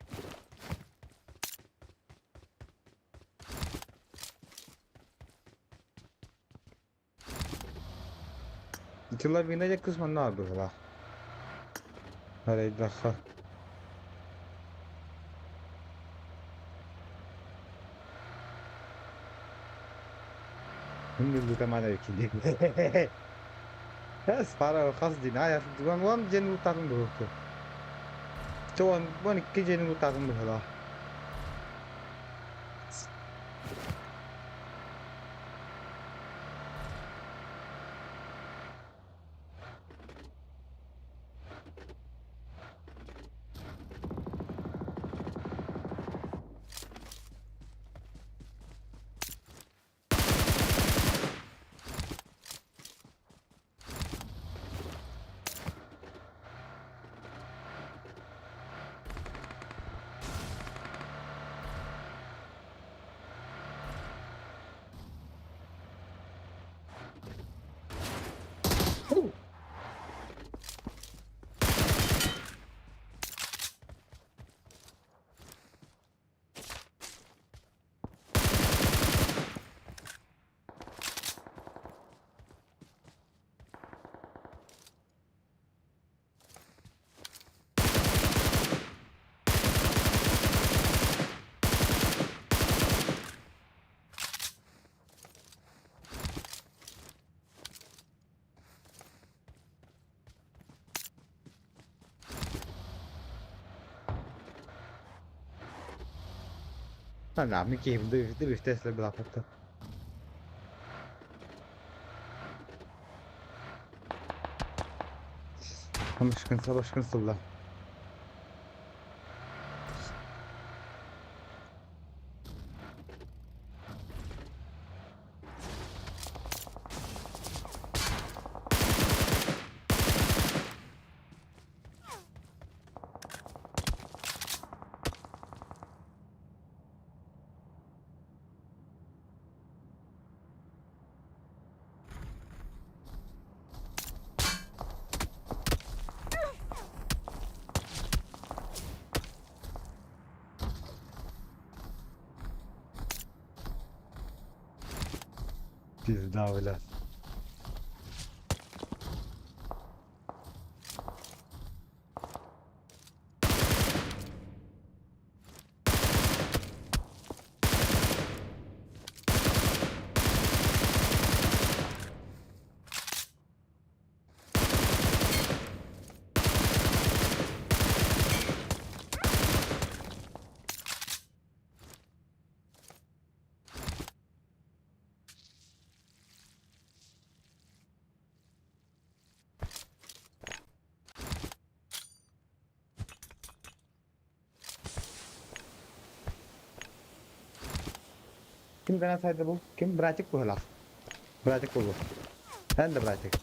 Speaker 1: İtiler binecek kısmen ne yapıyor la? Hadi dakika. Şimdi de mana ikili. Bes para قصدي نهاية وان جن وطارن بروحه. جوان وان كي جن وطارن بهلا. ما بنعرف كيف ضيف تسلا بالعقد. مش كنسل له. Pizdaviler. Kim kena saydı bu? Kim? Bırakık bu hala. Bırakık bu. Sen de bırakık.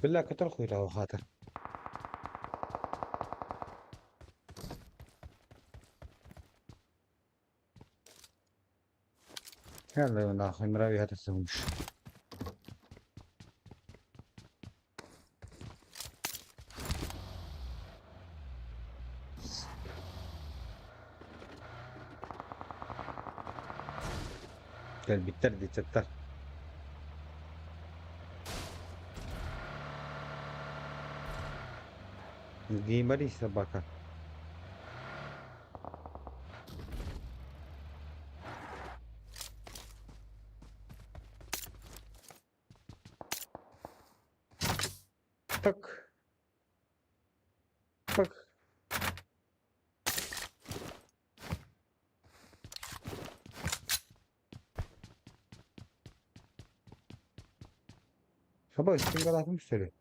Speaker 1: بالله كتر خيره وخاطر. يلا يا اخي مراوي هتسومش. قلبي تردي تتر. دي مري سباكه. طق طق. sabah istingal atmış söyle.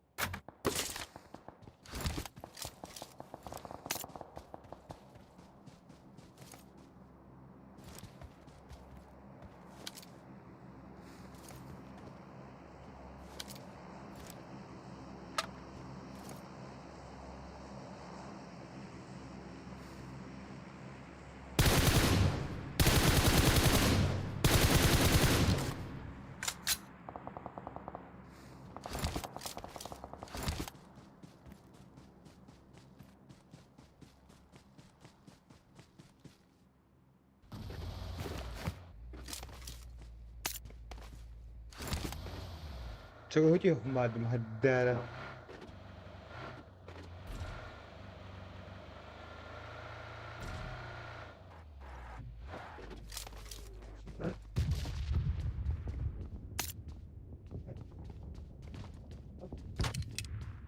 Speaker 1: Çok hoca madım haddara.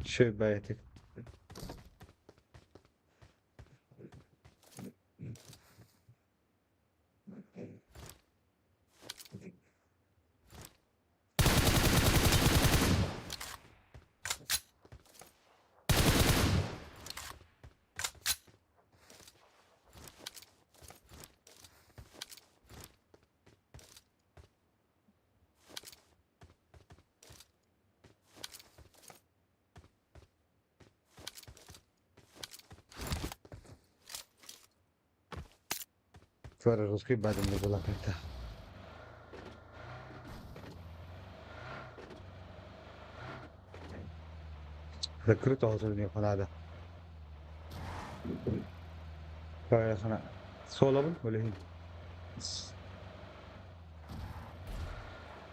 Speaker 1: Şöyle bayatı. Fuera ruski بعدين نقول لك انت ذكرته حصلني هذا فيا خنا سولابل ولا هي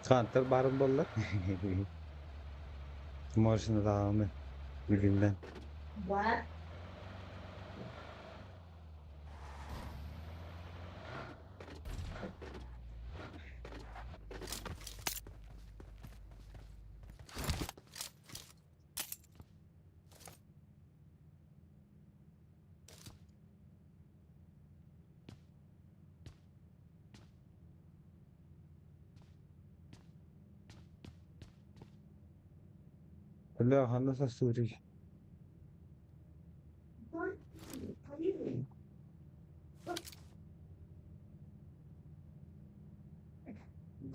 Speaker 1: خان تر بارم بالله مارشنا دعامه بالله
Speaker 4: What?
Speaker 1: لا خلص السوري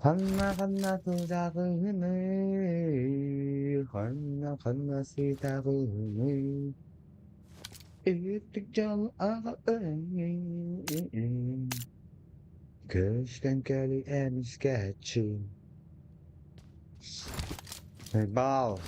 Speaker 1: خلنا تزاغني خلنا سيتاغني اتجال أغاني كشتن كالي أمس كاتشي باو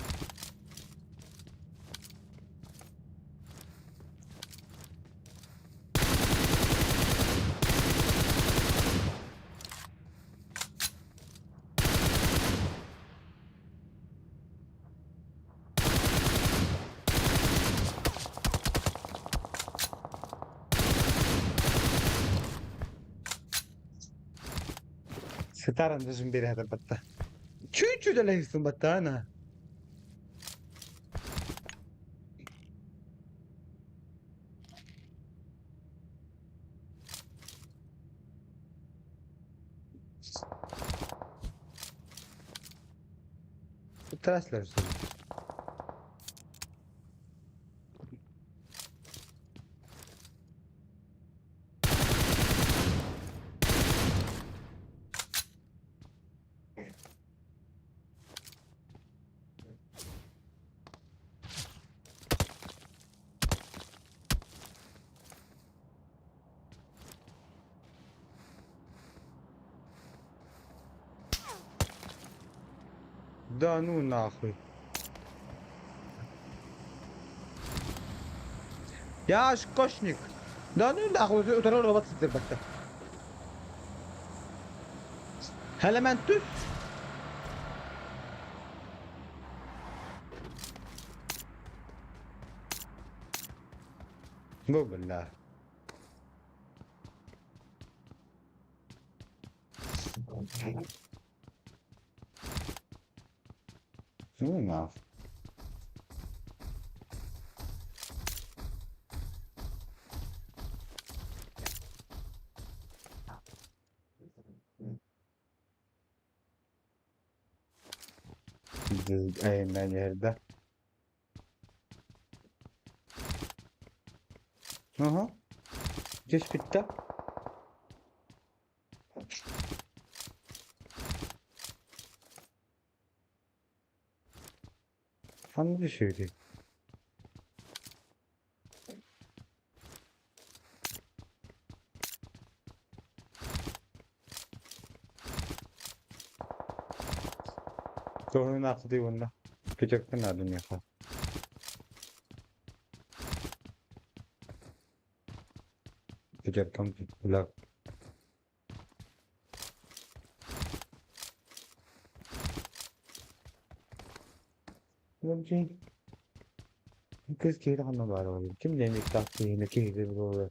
Speaker 1: ستارة لازم بيري هذا البتة تشو ده اللي يسمى بتانا تراس لازم دانون اخوي يا شكوشنيك دانون اخوي ترى ربط البتة هلا ما انتو مو بالله مو معرف ayından yerde. Aha. Geç bitti. Hangi şeydi? Doğru nakdi bunda. Küçükten adın yapar. Küçükten kulak. Mungkin kız kira kan var oğlum. Kim demek taksi ne kiri bu?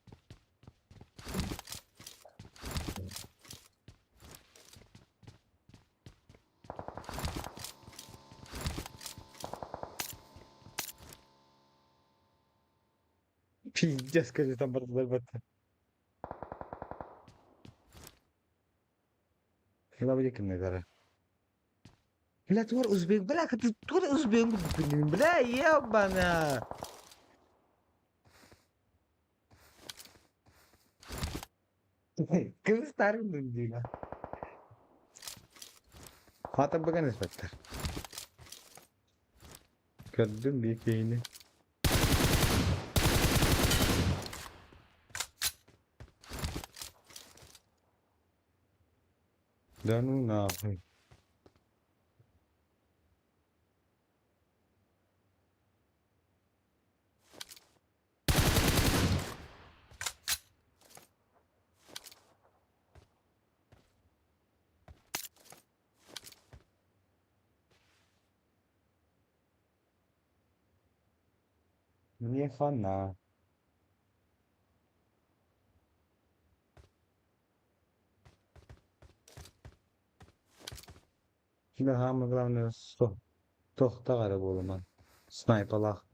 Speaker 1: Pinjas ke tempat berbat. Kenapa dia kena cara? Bila tuar Uzbek, bila kata tuar Uzbek bukan bila ya bana. Kız tarin dundina. Mata bagan inspector. Kadın bir keyini. Lan ne yapayım? Niye fanna? Şimdi hamurlarını tohta qarab olaman. Snaypalaq.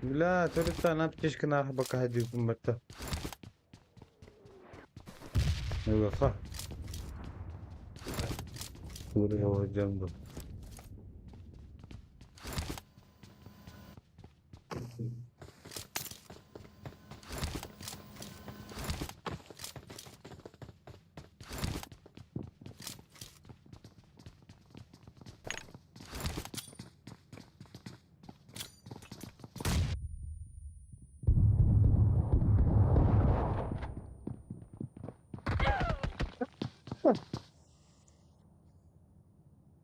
Speaker 1: لا تريد أن أبتش كنا أحبك هديكم بتا أيوة صح وري هو جنبه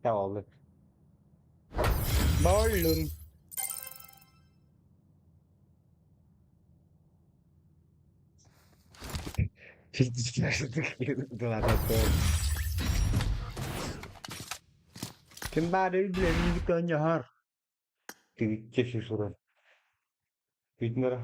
Speaker 1: Ya oldu. Balloon. Hiç gerçekten Kim ba đấy lên cái kênh nhà ha. Thì chết sự rồi. Biết nữa.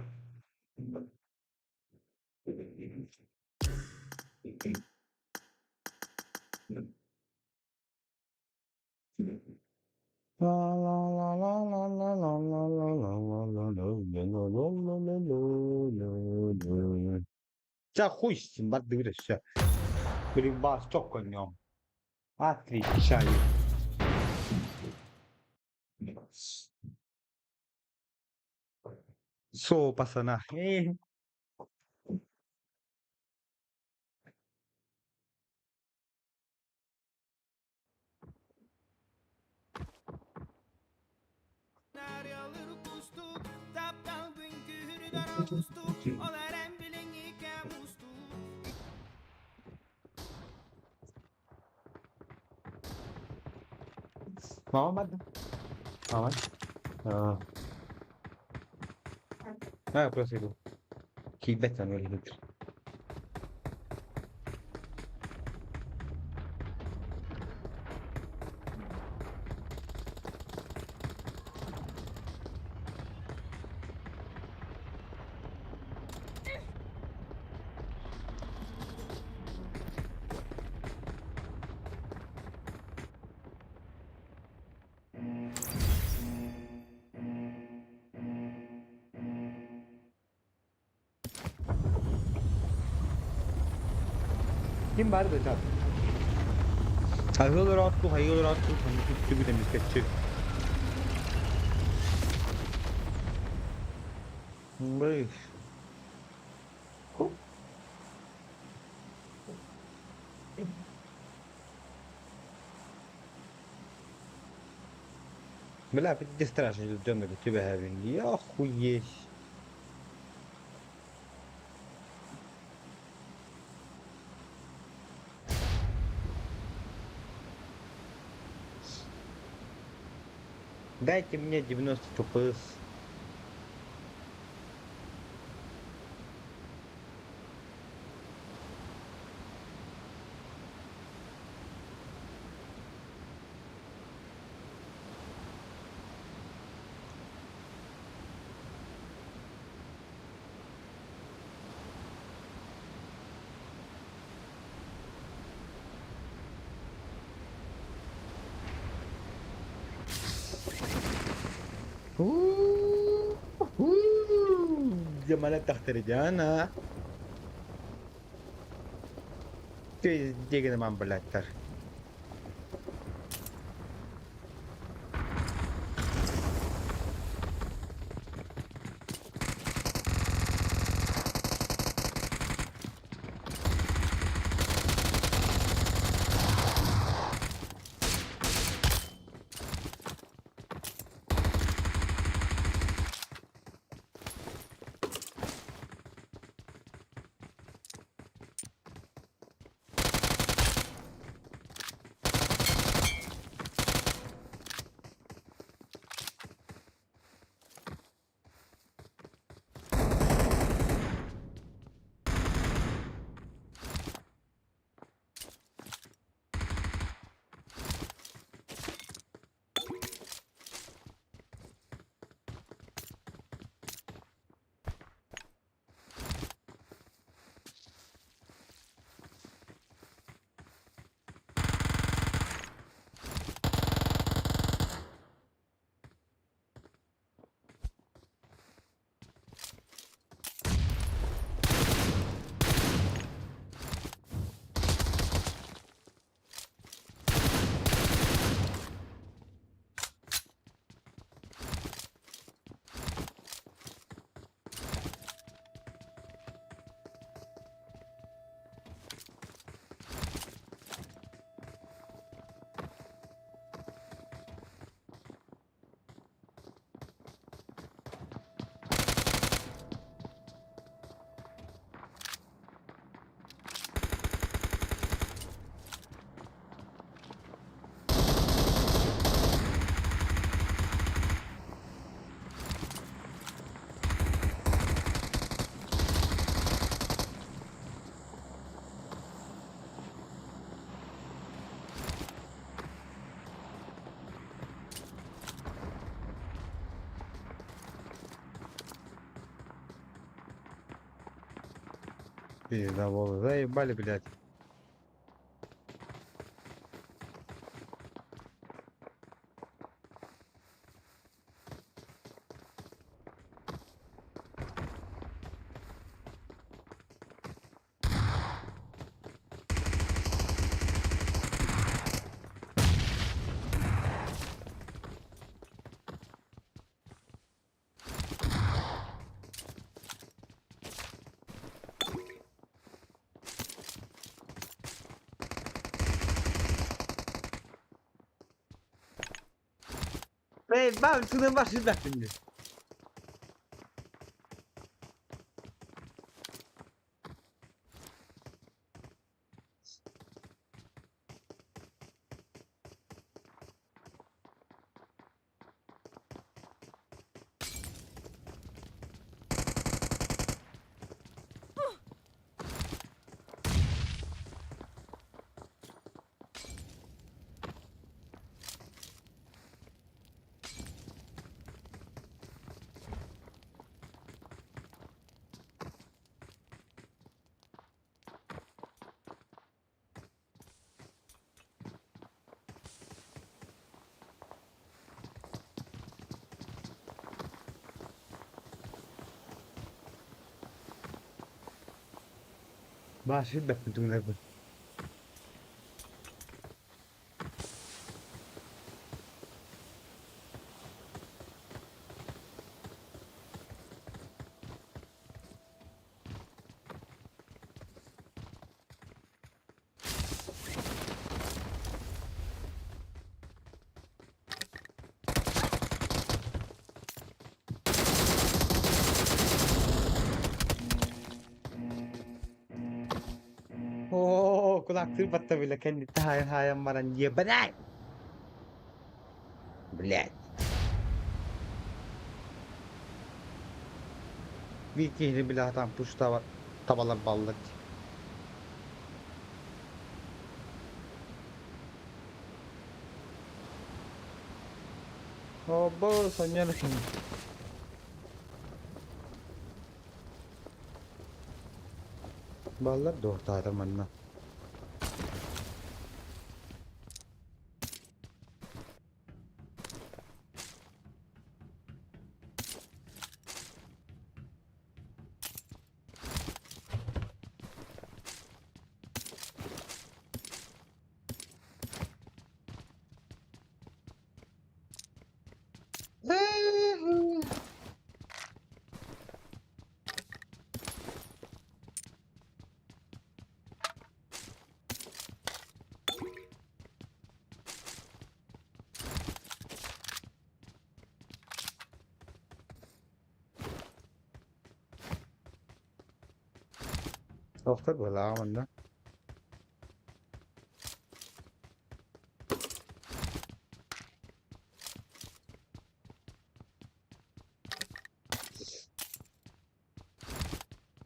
Speaker 1: La la la la la la la la la la la la la la la la. Cha хуй с ним, дивишся. Перебас конем. Отличаю. Со, пацана. Muhammed. Muhammed. Proseguo. Chi becca non li vedo. Kim var da çat? Hayırlı attı. Hani tuttu bir de misketçi. Beş. Бля, بدي استراحة جنبك تبقى هذه يا اخوي. Дайте мне 90 ФПС. جمالات تحت رجعنا دي كده مع بلاتر Пизда было, заебали, блядь. Ey, ben şunun başında şimdi. Başında bütün ne bu? Oo, kulak tırbatta bile kendi hayal maran diye bana. Блядь. Bir kere bile atan puş tavalar ballık. Oh, bol soñar sin. Ballar doğru manna. Doktor böyle amına.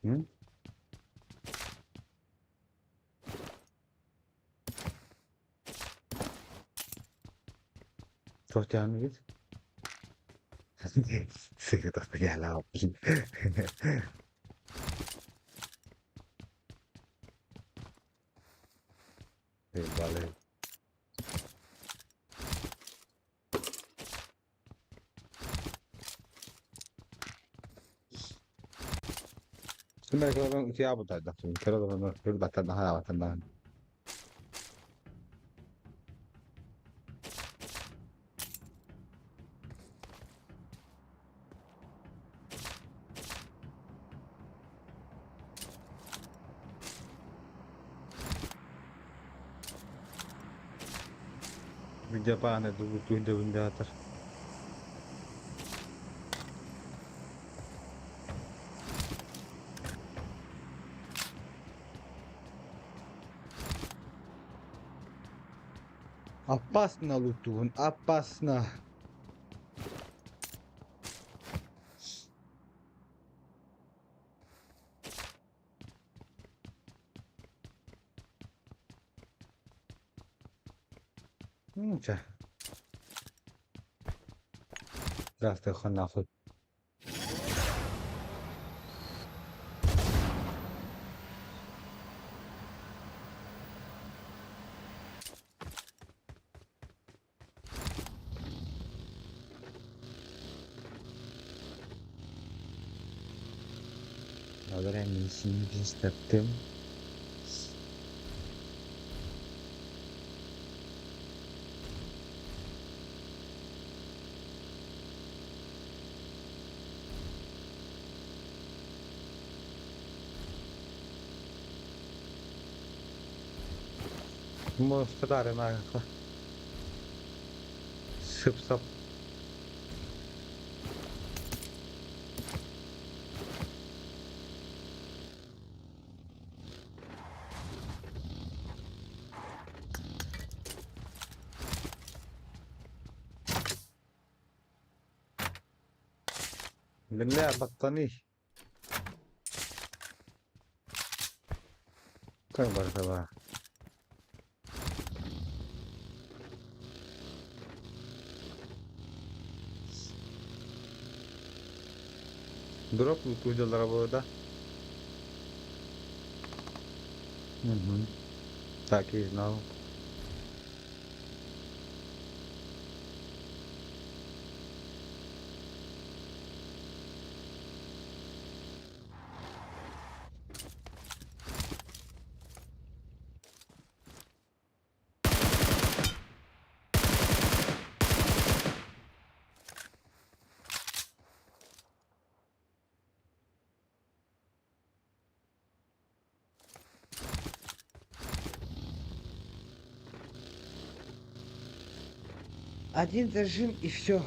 Speaker 1: Hı? Çok yanı git. Sıkıntı gel abi. Vale. Sebenarnya kalau orang siapa tak dah, kalau orang berbatan dah, batan dah. Video apa anda tu benda atas. Опасно, Лутун, опасно. Ничего. Здравствуй, ханахуй. kadar en iyisini istedim. Mostrare ma sıp sap. بالله بطانيش كبر كبر Drop videolara bu arada. Takip now. Один зажим и все.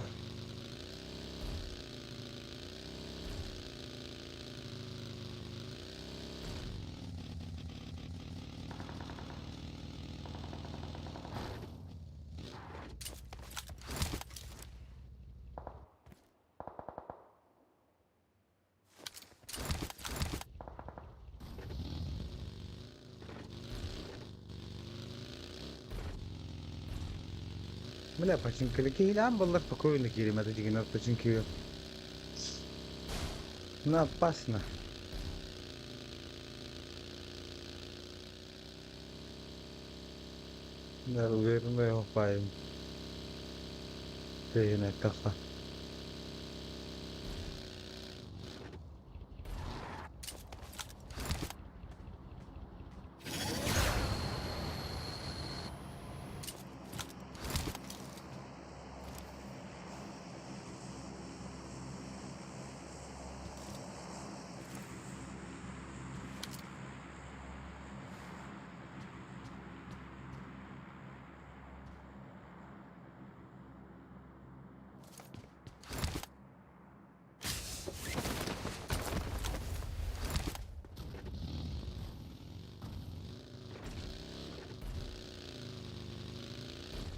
Speaker 1: Бля, починкали килям было спокойно килим, это тільки нас починкили. Ну, опасно. Наверное, его паем. Ты на кафе.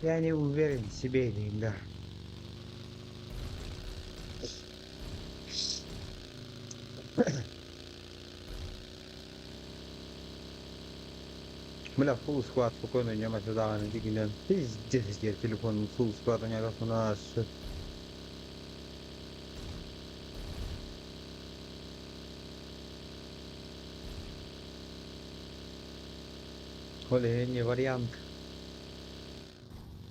Speaker 1: Я не уверен в себе иногда. Бля, фулл склад спокойно не сюда, на дигилен. Пиздец, я телефон фулл склад, а не раз у нас. Оле, не вариант.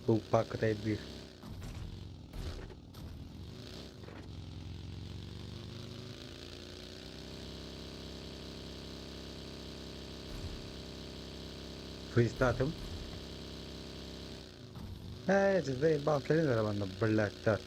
Speaker 1: Full pack ready. Фристатом. Это заебал тренировано, блядь, так.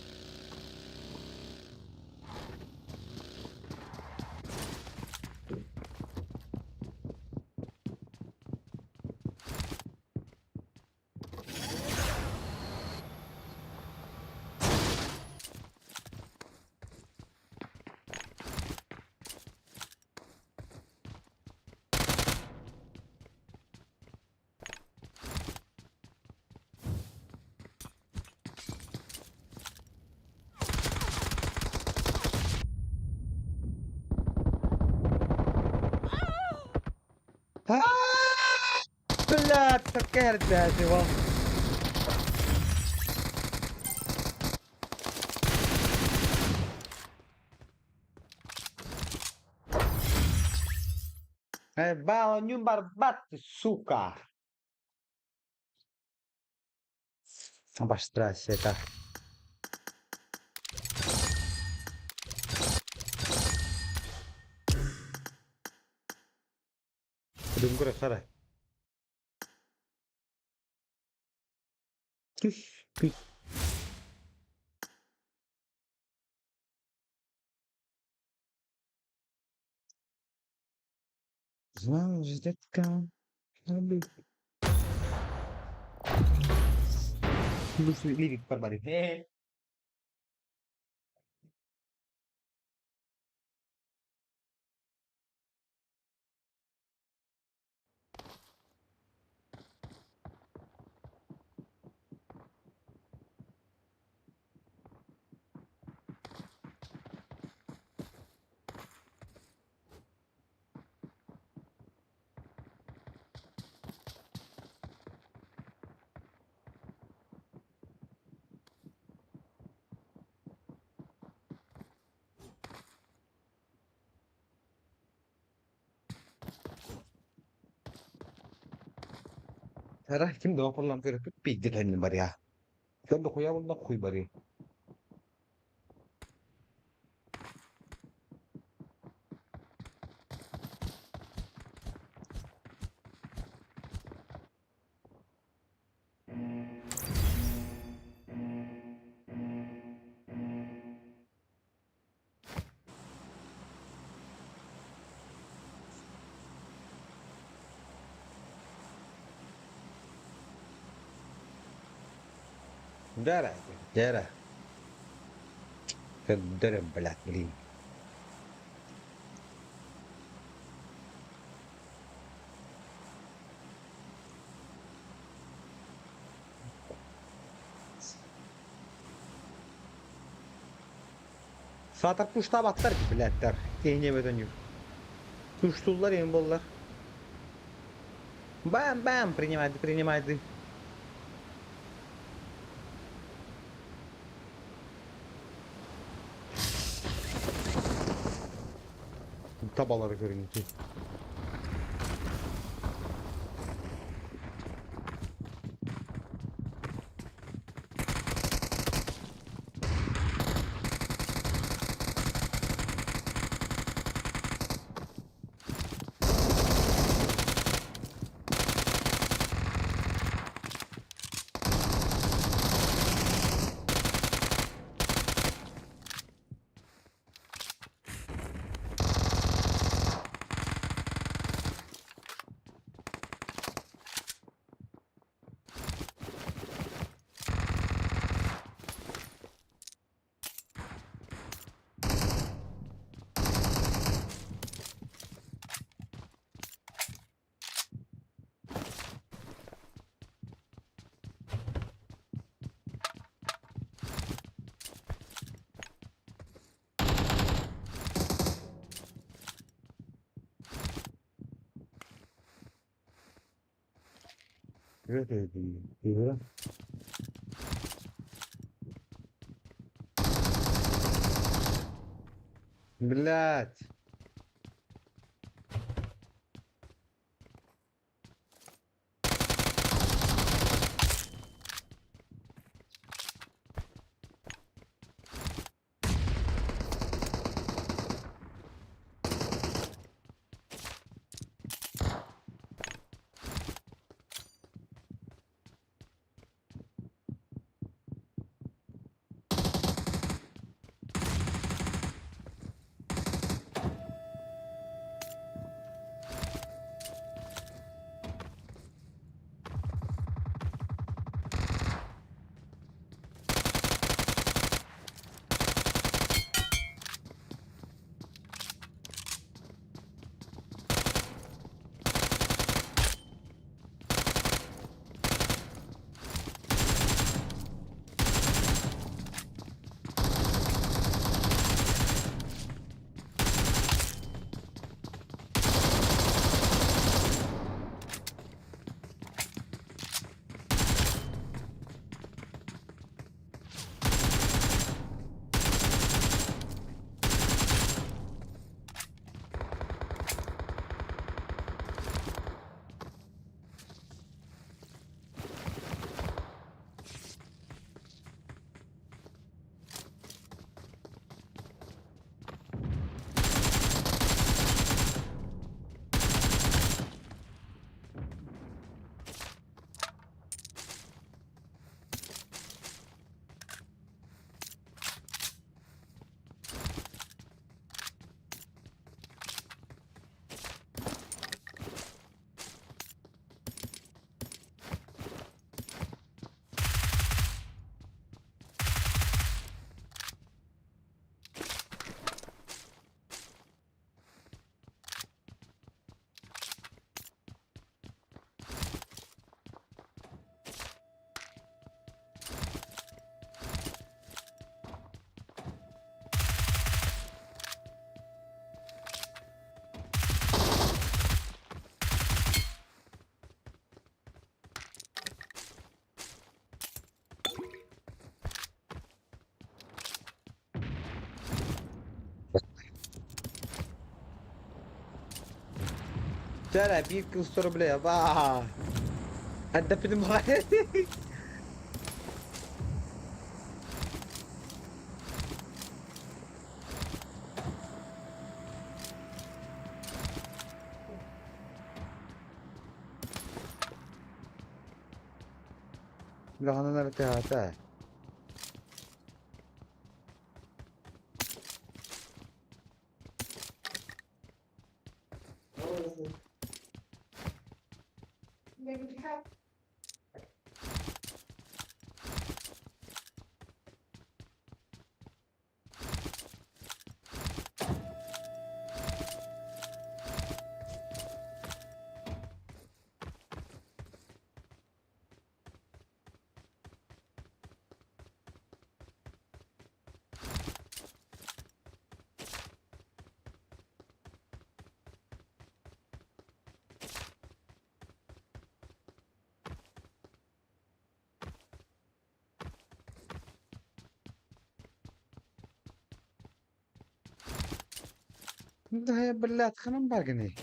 Speaker 1: Блядь, такая опять его. Бало не барбат, сука. Обострайся это. Dungura saray. Küs küs. Znam, że dziecka lubi. Lucy lirik berbalik. Sarah kimdi o falan böyle bir detayını var ya. Ben de koyalım da koy bari. Dara, dara. Dara belak beli. Satar puşta batlar ki biletler. Yemeden yok. Kuştullar bollar. Бам, бам, принимайте. Tabaları görünüyor. Evet, evet. Evet. Блядь. ترى بيك الصورة بلا با أدى في دماغي لا أنا نرتاح ده هي بلات خنم باقني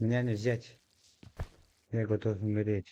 Speaker 1: يعني جات هي قلت في مريت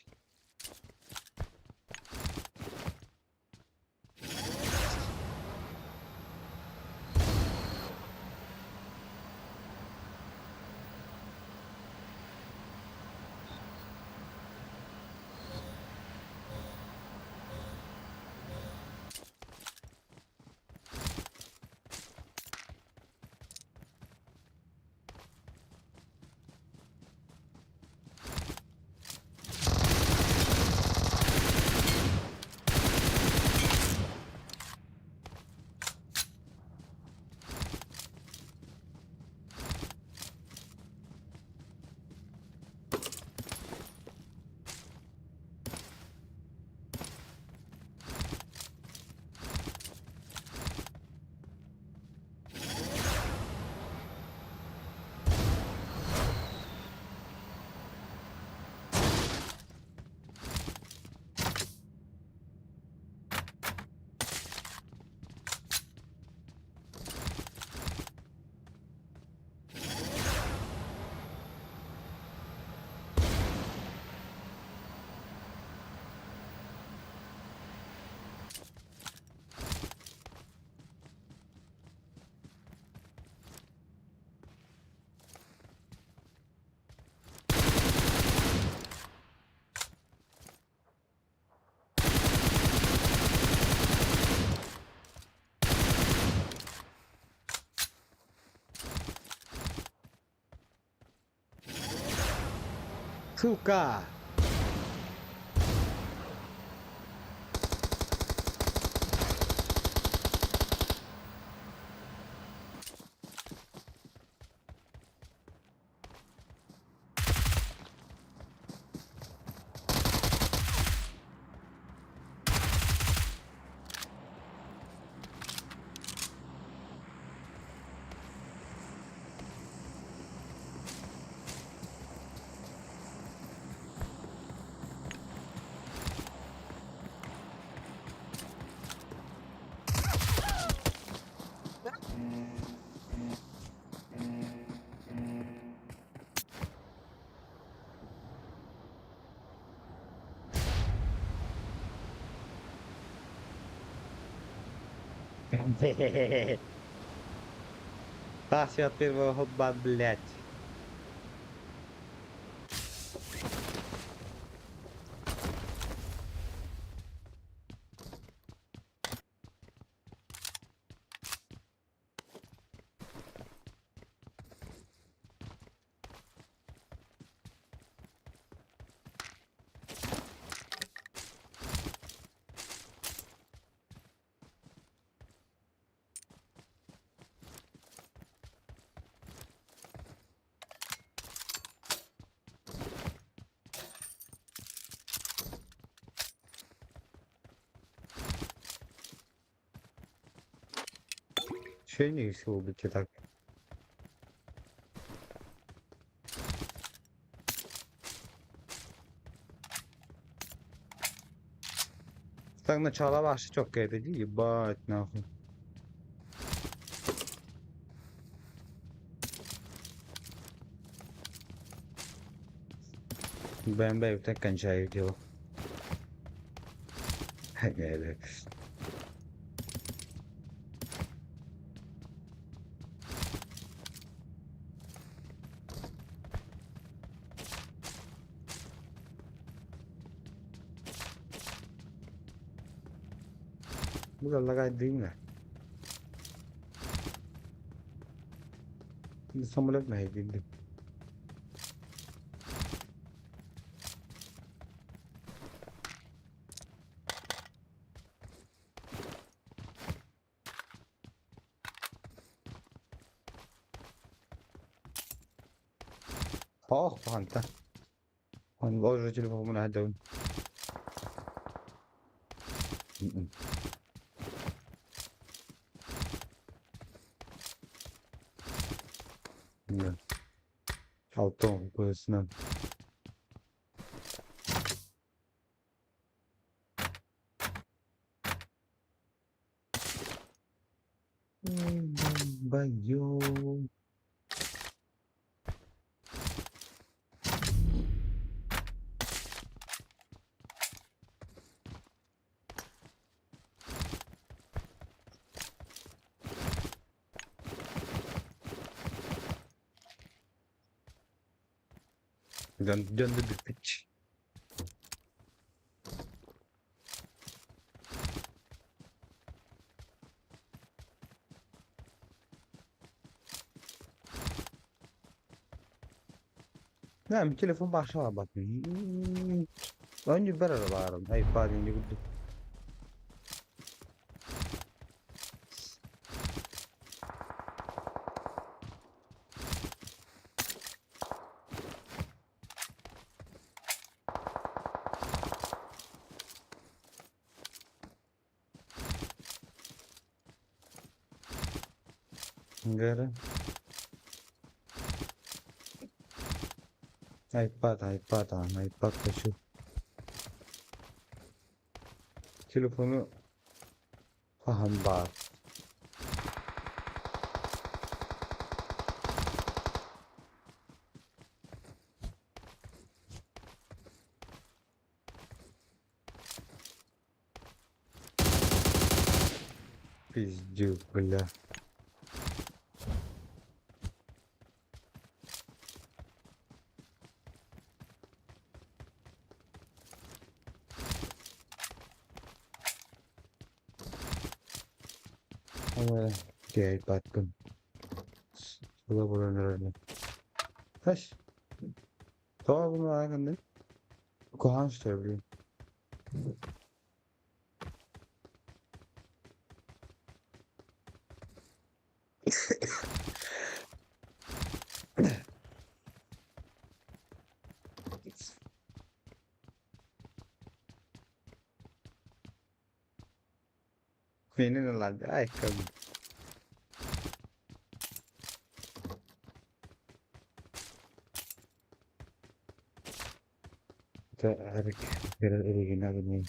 Speaker 1: سوكا Тася первого бан, блядь. Şey ne işi oldu ki tak? Sen de çağla başı çok kıydı değil mi? Bak ne yapayım. Ben bir tek kançayı diyor. Evet. Bu da lagay değil mi? Şimdi samulat mı hedildi? Oh, panta. Han var ju till vad man hade. Ja. Auto, pues no. Bayo. Döndü bir piç. Yani bir telefon başa bak. Önce bir araba aradım. Hayır, bari önce gitti. Gara. iPad da şu. Telefonu faham var. Pizcuk bela. Ama diye iPad kun. Sudah bulan. Hash. Tamam bunu hakkında. Kohan söylüyor. Benim herhalde ayakkabı. Her erigine benim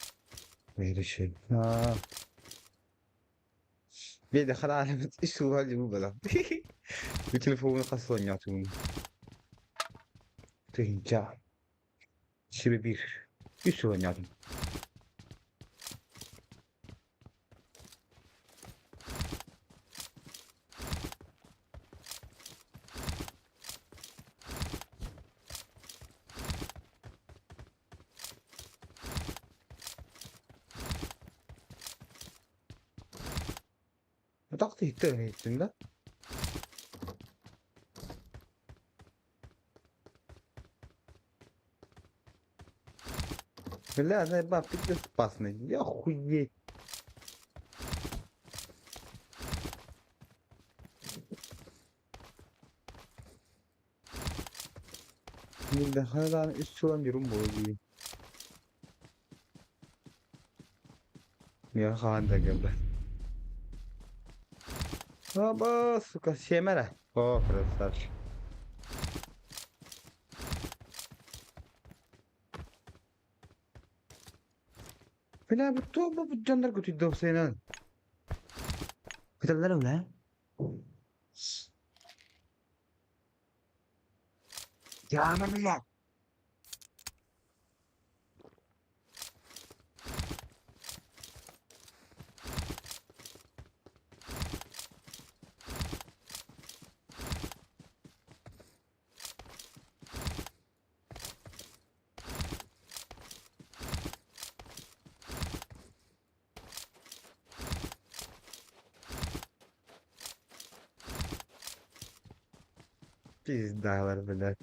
Speaker 1: bir şey. Ha. Bir de alamet iş var bu bala. Bir telefonu kaslan yatıyor. Tınca. Şimdi bir. Bir sorun yaptım. Taktı hittin de. لا انا بقى في سباسني يا خويا من دخل انا الشورى نديرو مبوزي يا خان ده قبل بس كشمره فرصات Fena bu tuğba bu canlar götürdü seni. Kıtalar ulan. Ya ama millet. Biz dağlar böyle.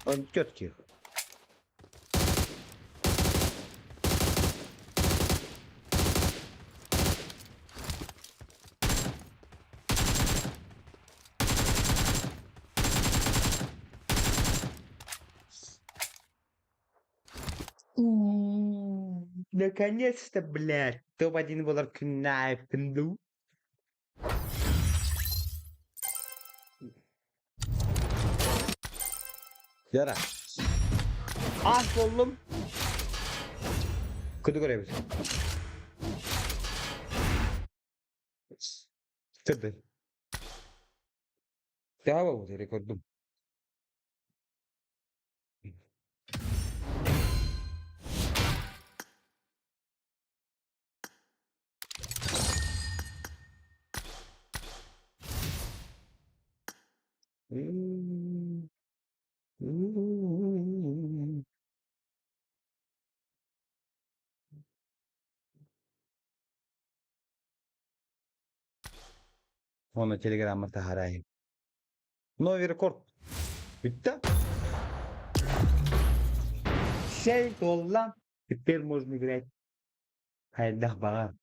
Speaker 1: On тётки. Наконец-то, блядь, топ-1 болар күннәй пинду. Yara. Ah oğlum. Kötü göreviz. Tabii. Daha bu rekordum. Onu Telegram'da tarayayım. Новый рекорд. Bitti. Şey dolan. Теперь можно играть. Хайдах бағар.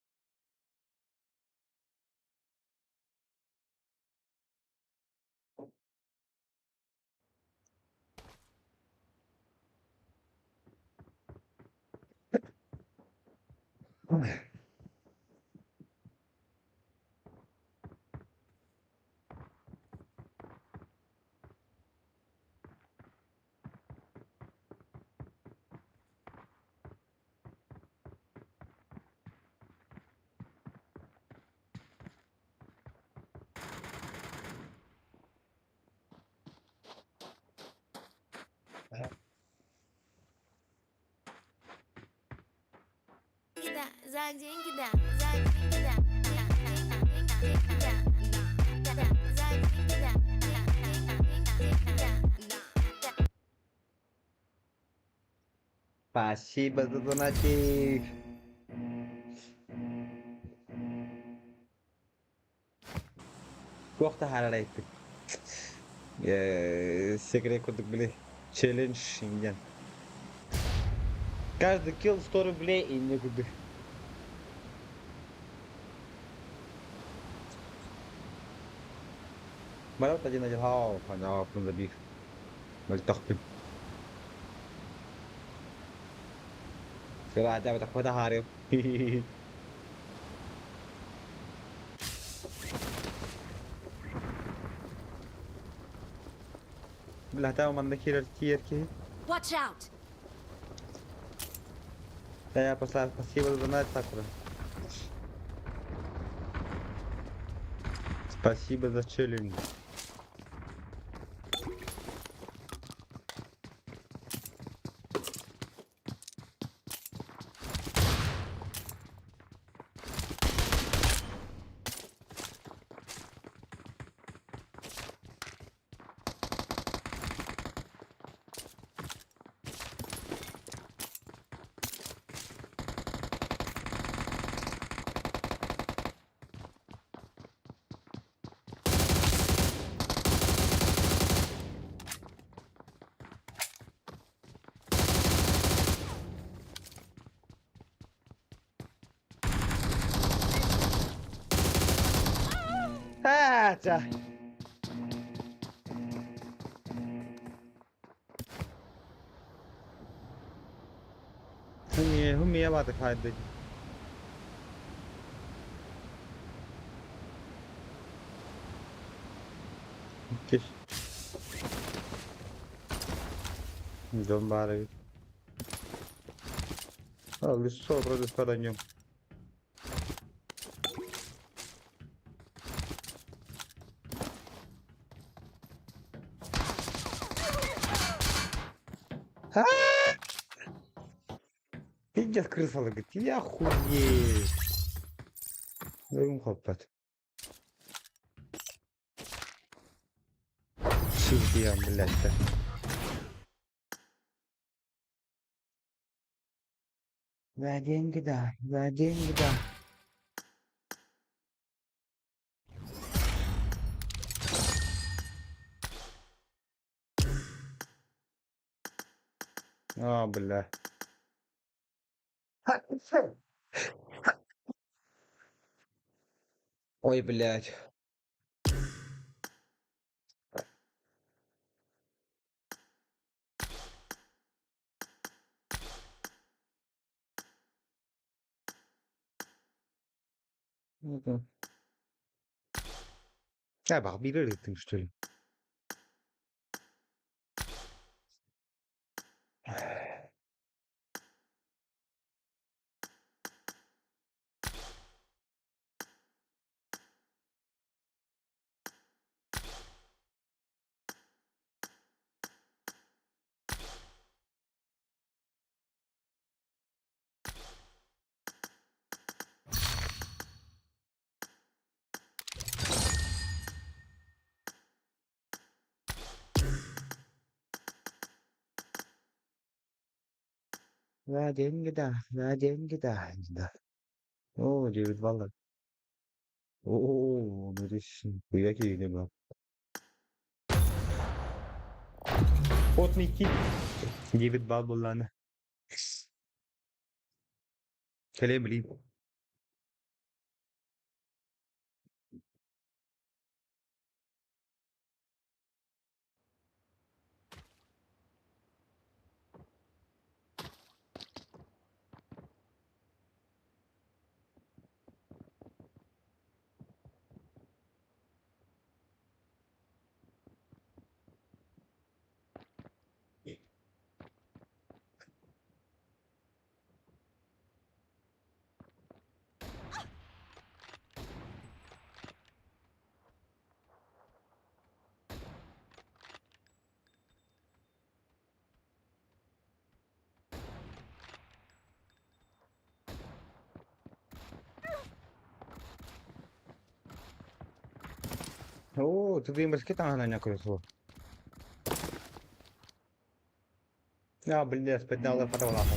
Speaker 1: Спасибо за донатик. Вақта харар айттық. Секрет кодық біле. Челлендж шинген. Каждый килл 100 рублей и никуда. مرات دينا جل هاو أنا أفهم ذبيح ملتقب في واحد دعوة تقوى هاريو بالله تاو من ذكير كير كي
Speaker 3: Watch out!
Speaker 1: я после спасибо за нать Сакура. Спасибо за челлендж. Хотя. هم يا بعد فايدة. كيش. جون بارك. لسه برضه فرنيوم. Пиздец крысала, говорит, я охуеть. Дай хопать. Судья, блядь-то. За деньги, да, за деньги, да. Бля. Ой, блядь. Барбиры ты, что ли? За деньги, да, за деньги, да, да. О, 9 баллов. О, ну здесь хуяки не было. Потный кит. 9 баллов был, ладно. كلام ليه О, ты им раскидал на някой слово. Блядь, спидняли фотографа.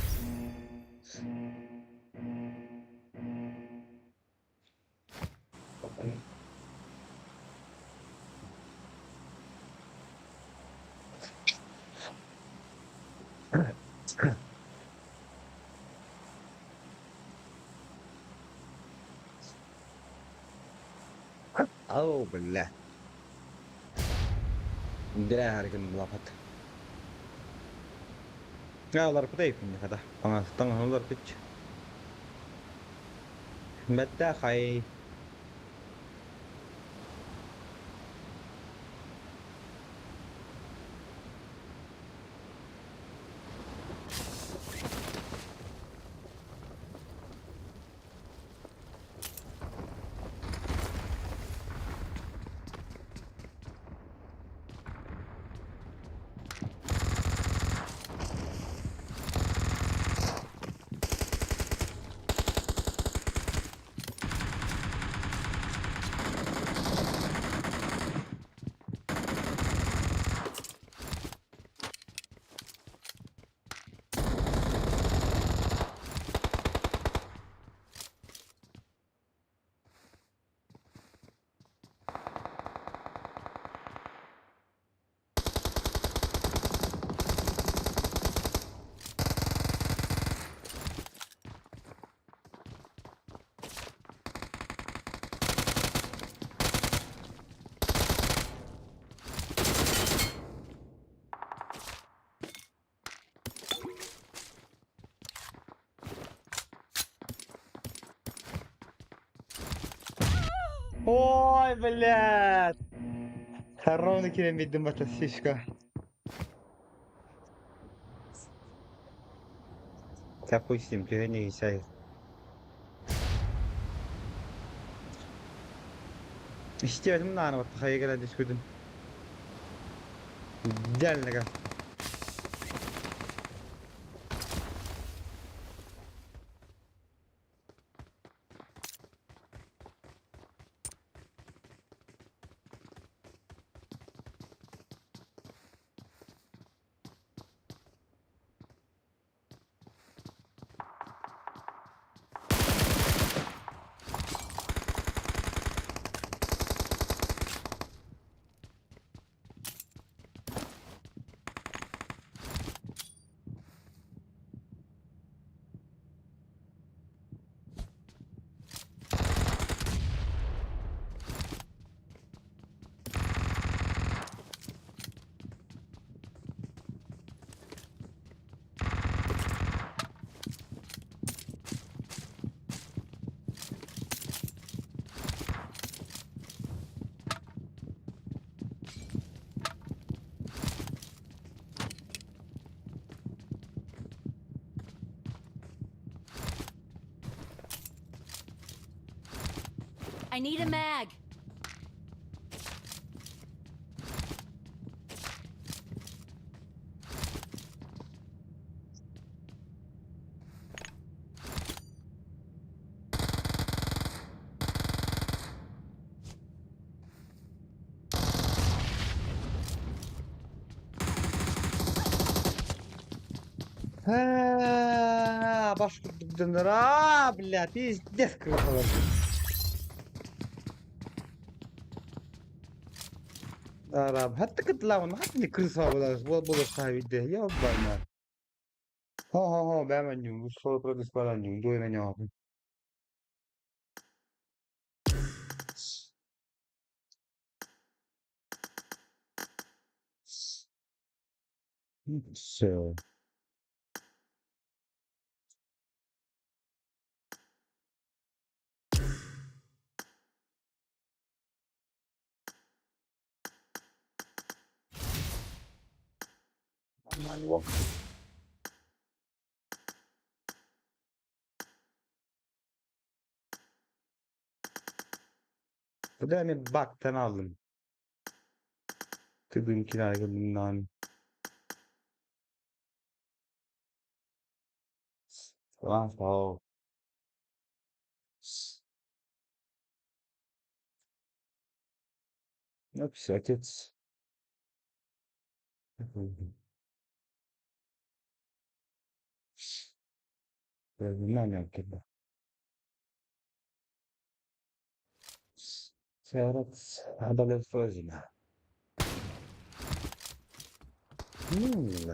Speaker 1: أو بالله نديرها هذيك الملاحظات يا ضرب طيب إني فتح أنا استنى نضرب بيتش متى خاي Ой, блядь! Ровно километр мотоциклка. Допустим, перенеси сайт. İşte benim nane bak kaya gelen diskudum. Gel ne gel.
Speaker 3: I need a mag.
Speaker 1: Baş kurduk döndür. Блядь, пиздец круто. Араб, حتى كنت لاون حتى كرسا ولا صاحبي ده يا بنا. ها بعمل نيو مش صور بريس بلا نيو دوي من يوم. So. Bu da hani baktan aldım. Tıbın kiraya bundan. Falan sağ ol. Ne pis отец. Bilmem كده. سيارات هذا للفوزنا. لا.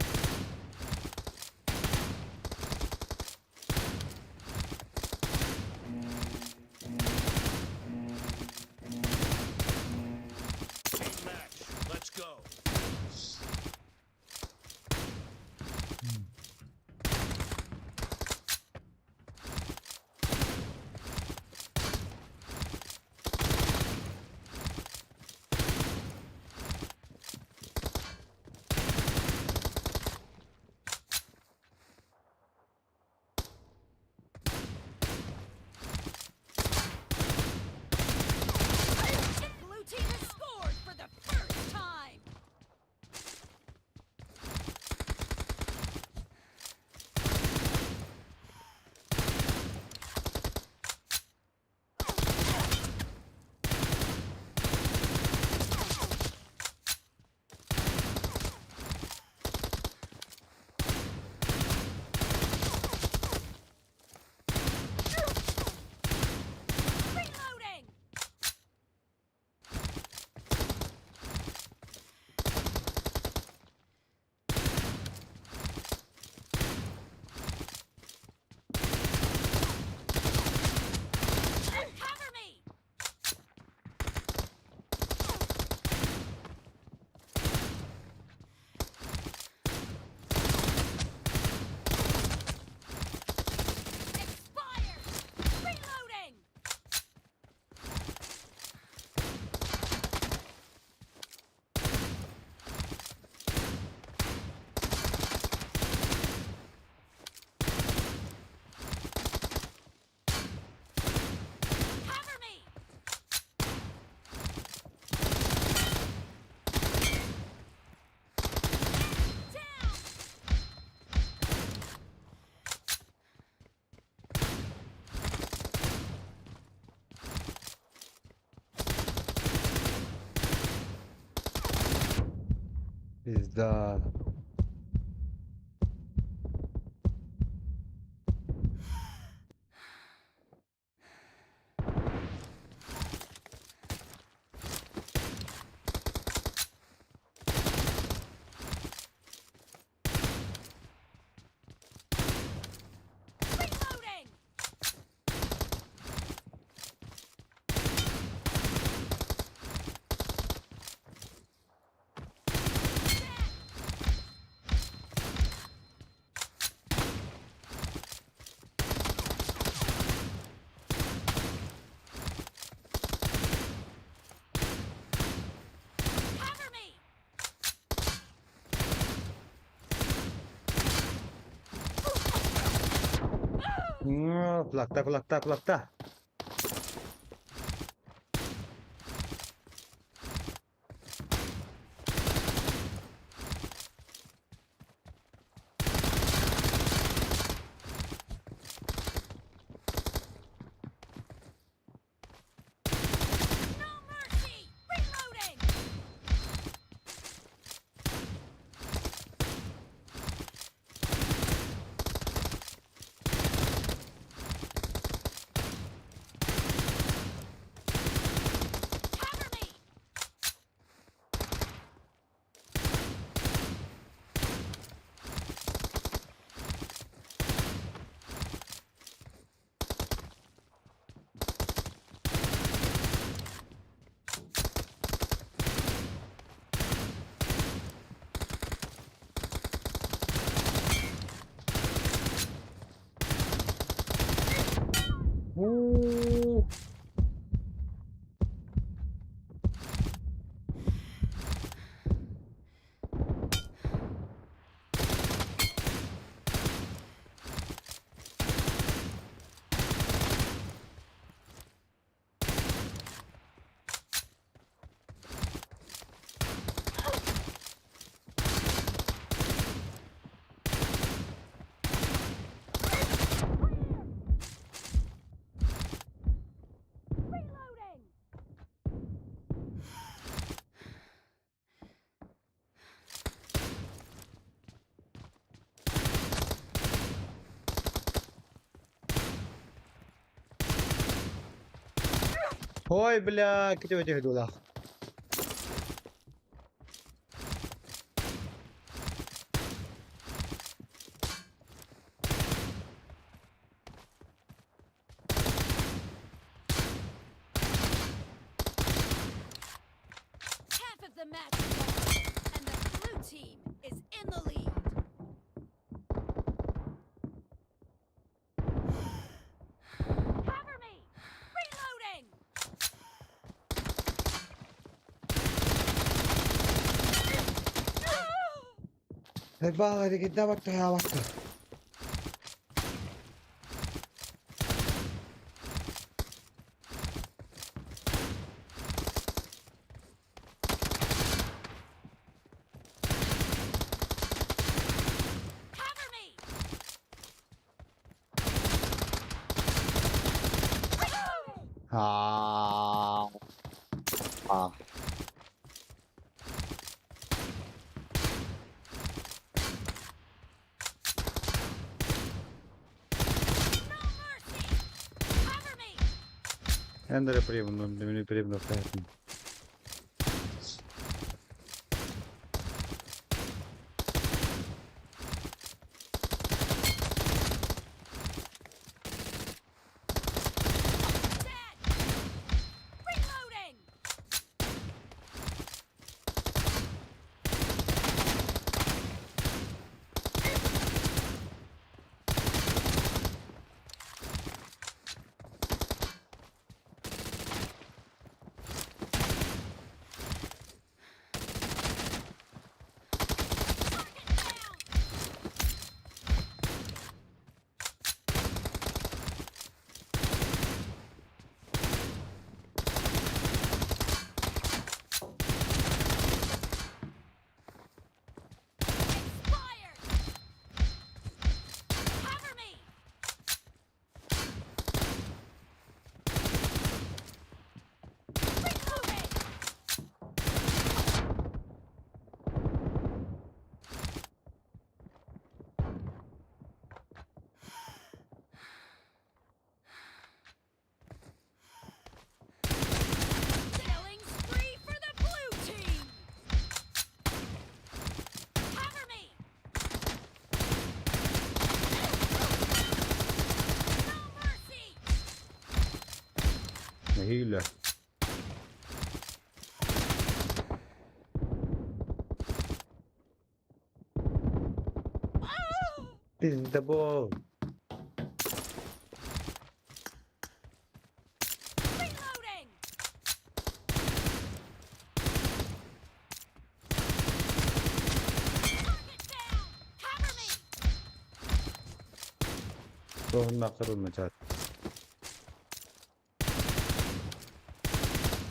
Speaker 1: Pizda.
Speaker 3: Reloading! Cover me!
Speaker 1: Kulakta kulakta kulakta.
Speaker 3: No mercy! Reloading! Cover me!
Speaker 1: Oo.
Speaker 3: Reloading!
Speaker 1: Ой, бля, كنت بدي هدول.
Speaker 3: Half of the match is over, and the blue team is in the lead. Cover me! Reloading!
Speaker 1: الباغي اللي قدامك تهاوته.
Speaker 3: Cover me!
Speaker 1: Ah. Ah.
Speaker 3: No mercy! Cover me!
Speaker 1: Andare prima, non devi prima fermi.
Speaker 3: Dead! Reloading!
Speaker 1: Lila. This is the ball.
Speaker 3: Reloading! Target down! Cover me!
Speaker 1: Sohon nakkaroon na chat.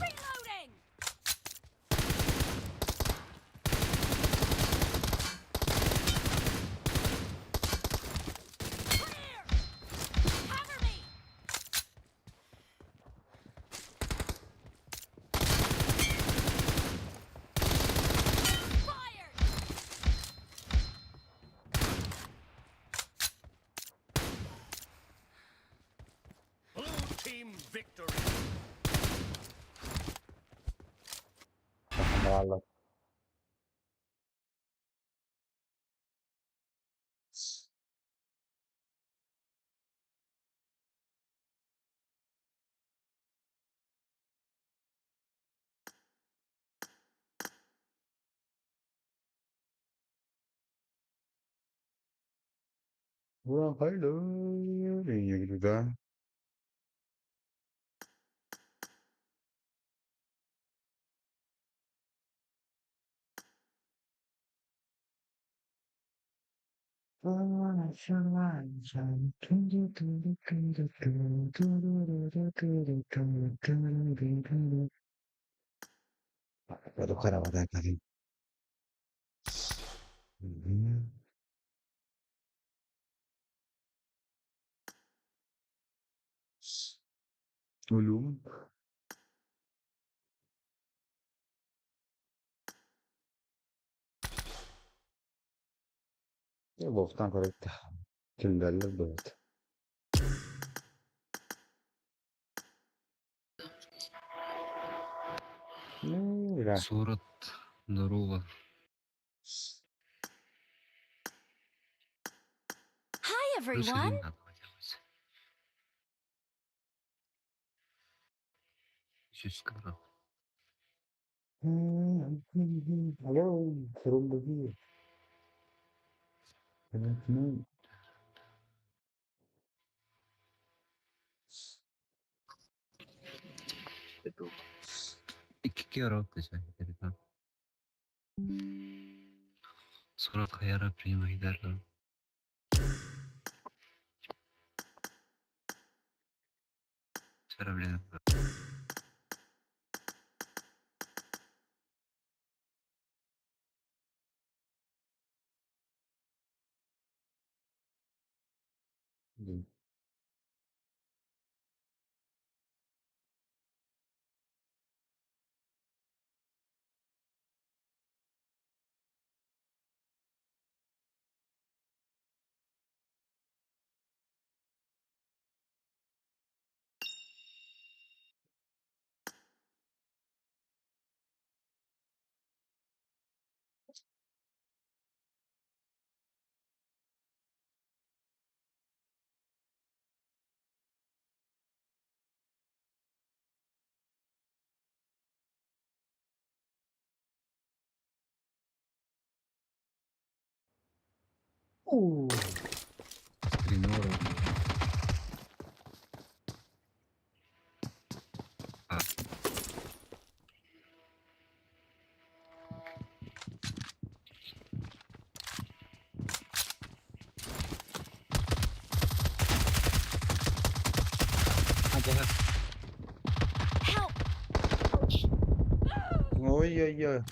Speaker 3: Reloading! Clear! Cover me! Fired!
Speaker 2: Blue team victory.
Speaker 1: Nakakalat. Ulan hayır. İyi gibi de. Baru karawat tadi. Ulum. Ya bostan korrekta. Kimlerle dört. Mira.
Speaker 9: صورة ضروبة.
Speaker 3: Hi, everyone!
Speaker 1: Halo, serum begini.
Speaker 9: İki kere oldu zaten. Sonra kayara prima giderler. Çare bile. Trinoro.
Speaker 3: Help!
Speaker 1: Oj, oj, oj.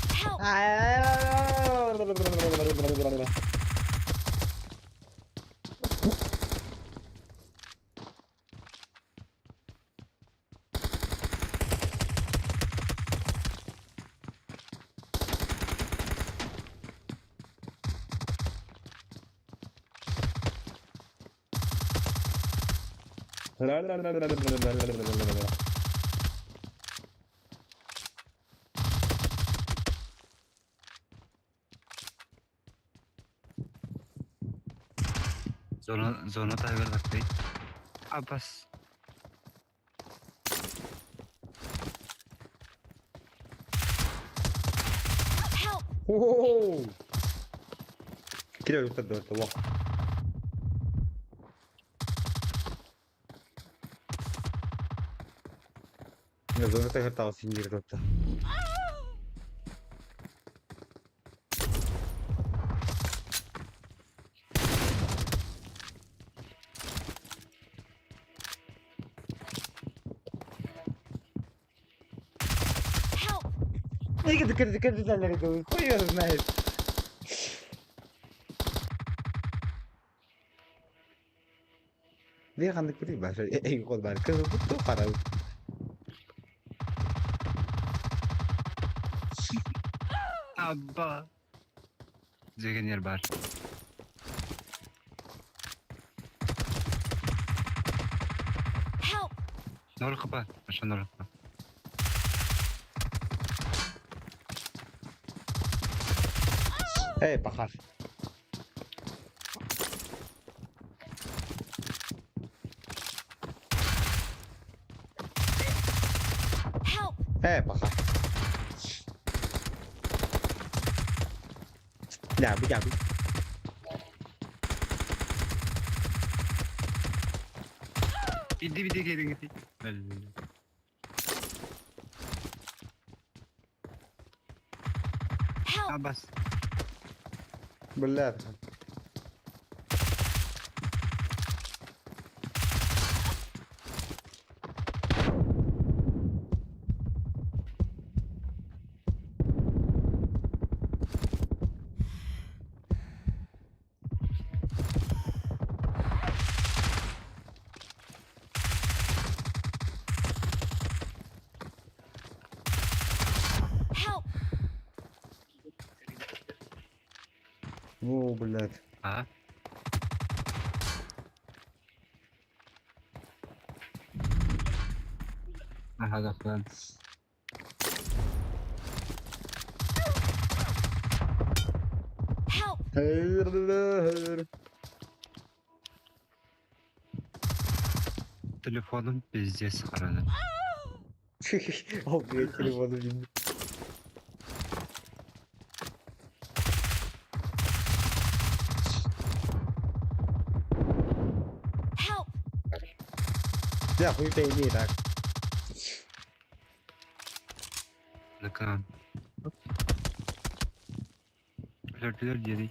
Speaker 3: Help!
Speaker 9: Zona tiger taktik. Abbas.
Speaker 3: Help!
Speaker 1: Oh! Kira lu tador to wa. Ya zona tiger tahu singgir to.
Speaker 3: Help!
Speaker 1: Ni كده اللي قوي كويس نايس. Dia akan dikutip bahasa ikut bahasa betul parah.
Speaker 9: Abba. Jagan yer bar.
Speaker 3: Help!
Speaker 9: Nol kapa. Masya nol kapa.
Speaker 1: Pakar.
Speaker 3: Help!
Speaker 1: Pakar. Jabi.
Speaker 9: Gidi gidi.
Speaker 3: Help!
Speaker 9: Abbas.
Speaker 1: Belar.
Speaker 3: Help!
Speaker 1: Oh, belar.
Speaker 9: Ha? هذا فلان.
Speaker 3: Help!
Speaker 1: Hayır.
Speaker 9: Telefonum pizdes qaradi.
Speaker 1: Al bir telefonu şimdi.
Speaker 3: Help!
Speaker 1: Ya хуй пойми так.
Speaker 9: Lekan. Flörtler yedi.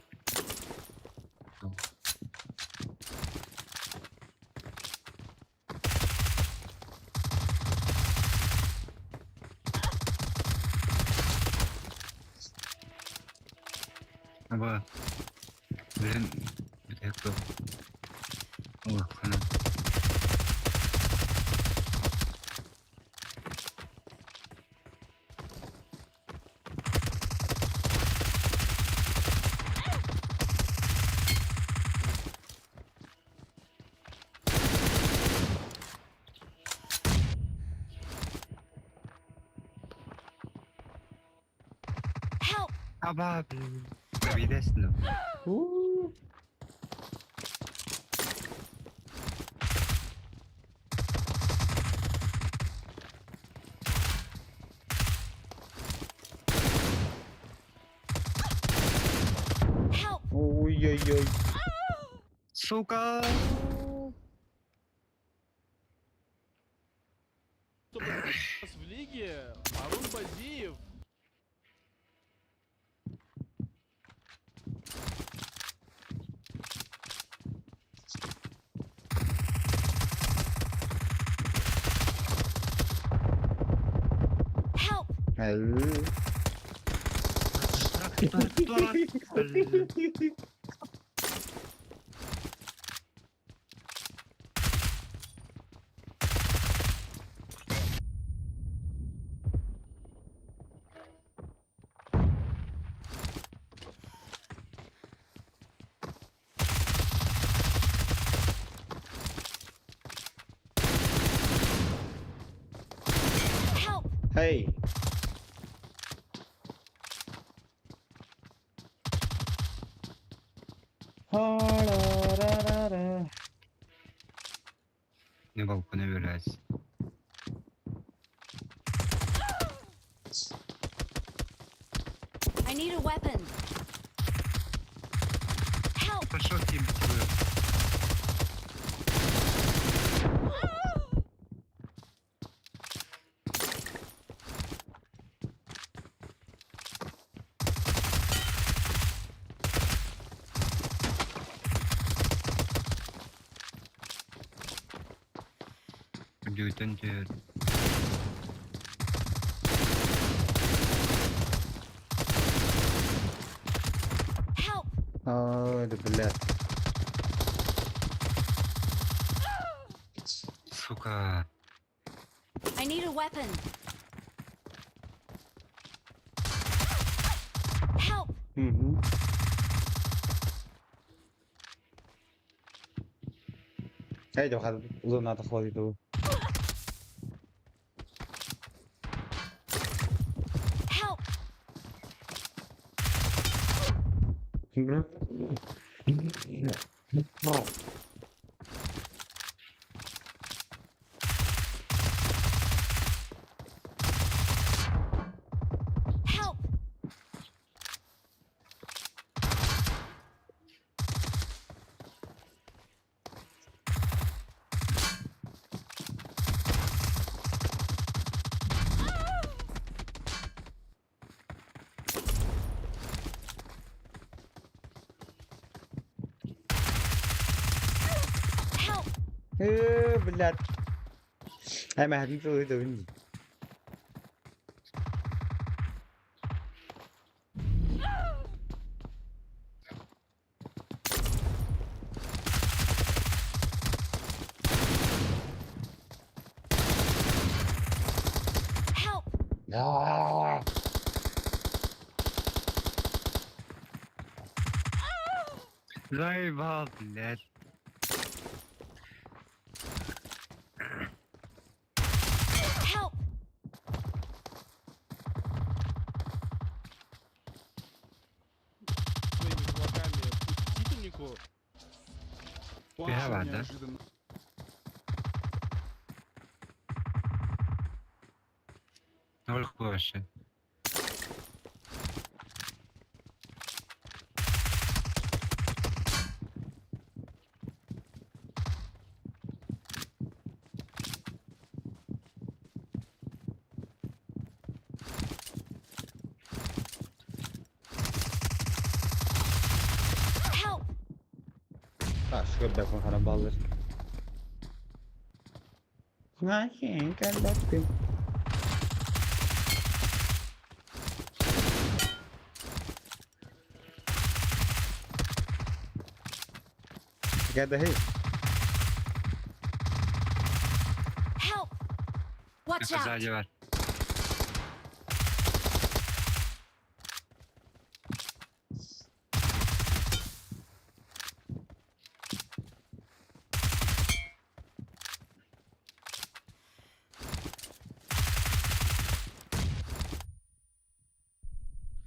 Speaker 9: Ama ben bir dakika. Allah kanım.
Speaker 3: Help!
Speaker 9: Aba Davides no.
Speaker 3: Help!
Speaker 1: Ой-ой-ой.
Speaker 9: Сука!
Speaker 6: В лиге Арун Базиев.
Speaker 3: Help!
Speaker 1: Hayır. Hey.
Speaker 9: Ne balkona biraz.
Speaker 3: I need a weapon. Help!
Speaker 9: Пошел тим bitiriyor. Götün diyor.
Speaker 3: Help!
Speaker 1: أعوذ بالله.
Speaker 9: Сука.
Speaker 3: I need a weapon. Help!
Speaker 1: Mhm. Hey, doch, also so nah nach Hause, du.
Speaker 3: Help! Help! Help!
Speaker 1: بالله. هاي ما هدي تسوي ده مني.
Speaker 3: Help!
Speaker 1: لا.
Speaker 9: زي بعض بلاد.
Speaker 3: Help!
Speaker 10: своими кулаками путительнику.
Speaker 9: Виноват, да?
Speaker 10: Неожиданно.
Speaker 9: Ноль больше.
Speaker 3: Help!
Speaker 1: Acho que eu devo colocar na bala. Ai, quem quer bater? Get the hit.
Speaker 3: Help! Watch
Speaker 9: Ne
Speaker 3: out!
Speaker 9: sadece var.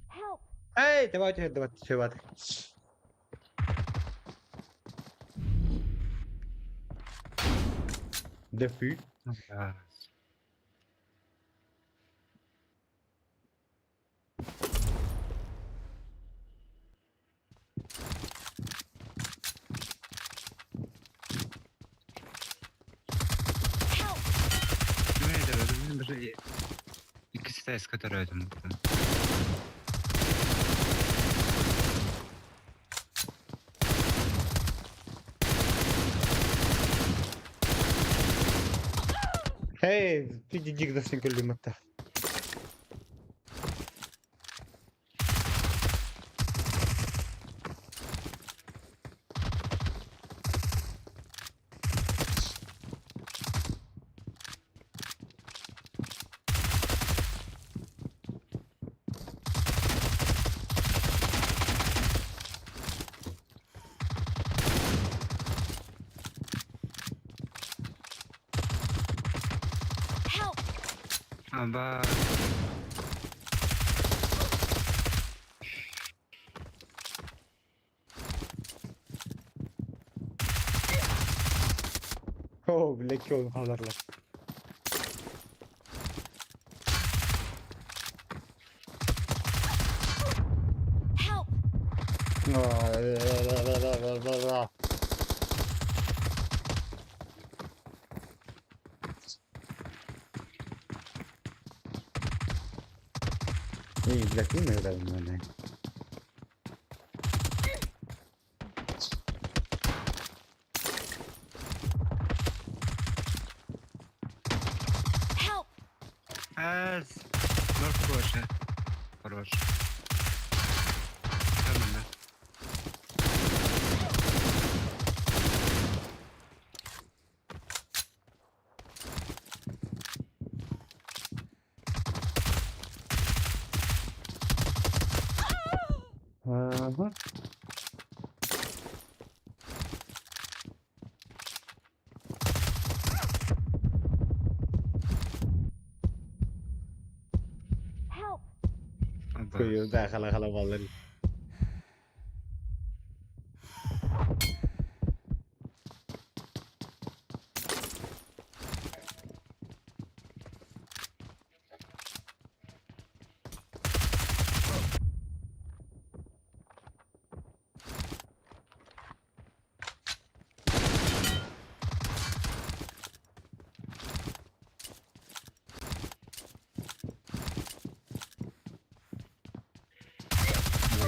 Speaker 3: Help!
Speaker 1: Hey, te bate. Defeat.
Speaker 9: Ya.
Speaker 3: Help!
Speaker 9: Neydi öldüm? Bir ikisi de eskator öldüm. Muhtemelen.
Speaker 1: Hey, في جيجيك ده سين كل متى.
Speaker 3: Help!
Speaker 9: Aba.
Speaker 1: Oo bilek yol kadarlar.
Speaker 3: Help!
Speaker 1: İyi bilek değil mi öyle yani?
Speaker 3: Help!
Speaker 9: Az. North Korea. Хорош. Tamam lan.
Speaker 1: Aha.
Speaker 3: Help!
Speaker 9: Aba.
Speaker 1: Koyuyor da kala vallahi.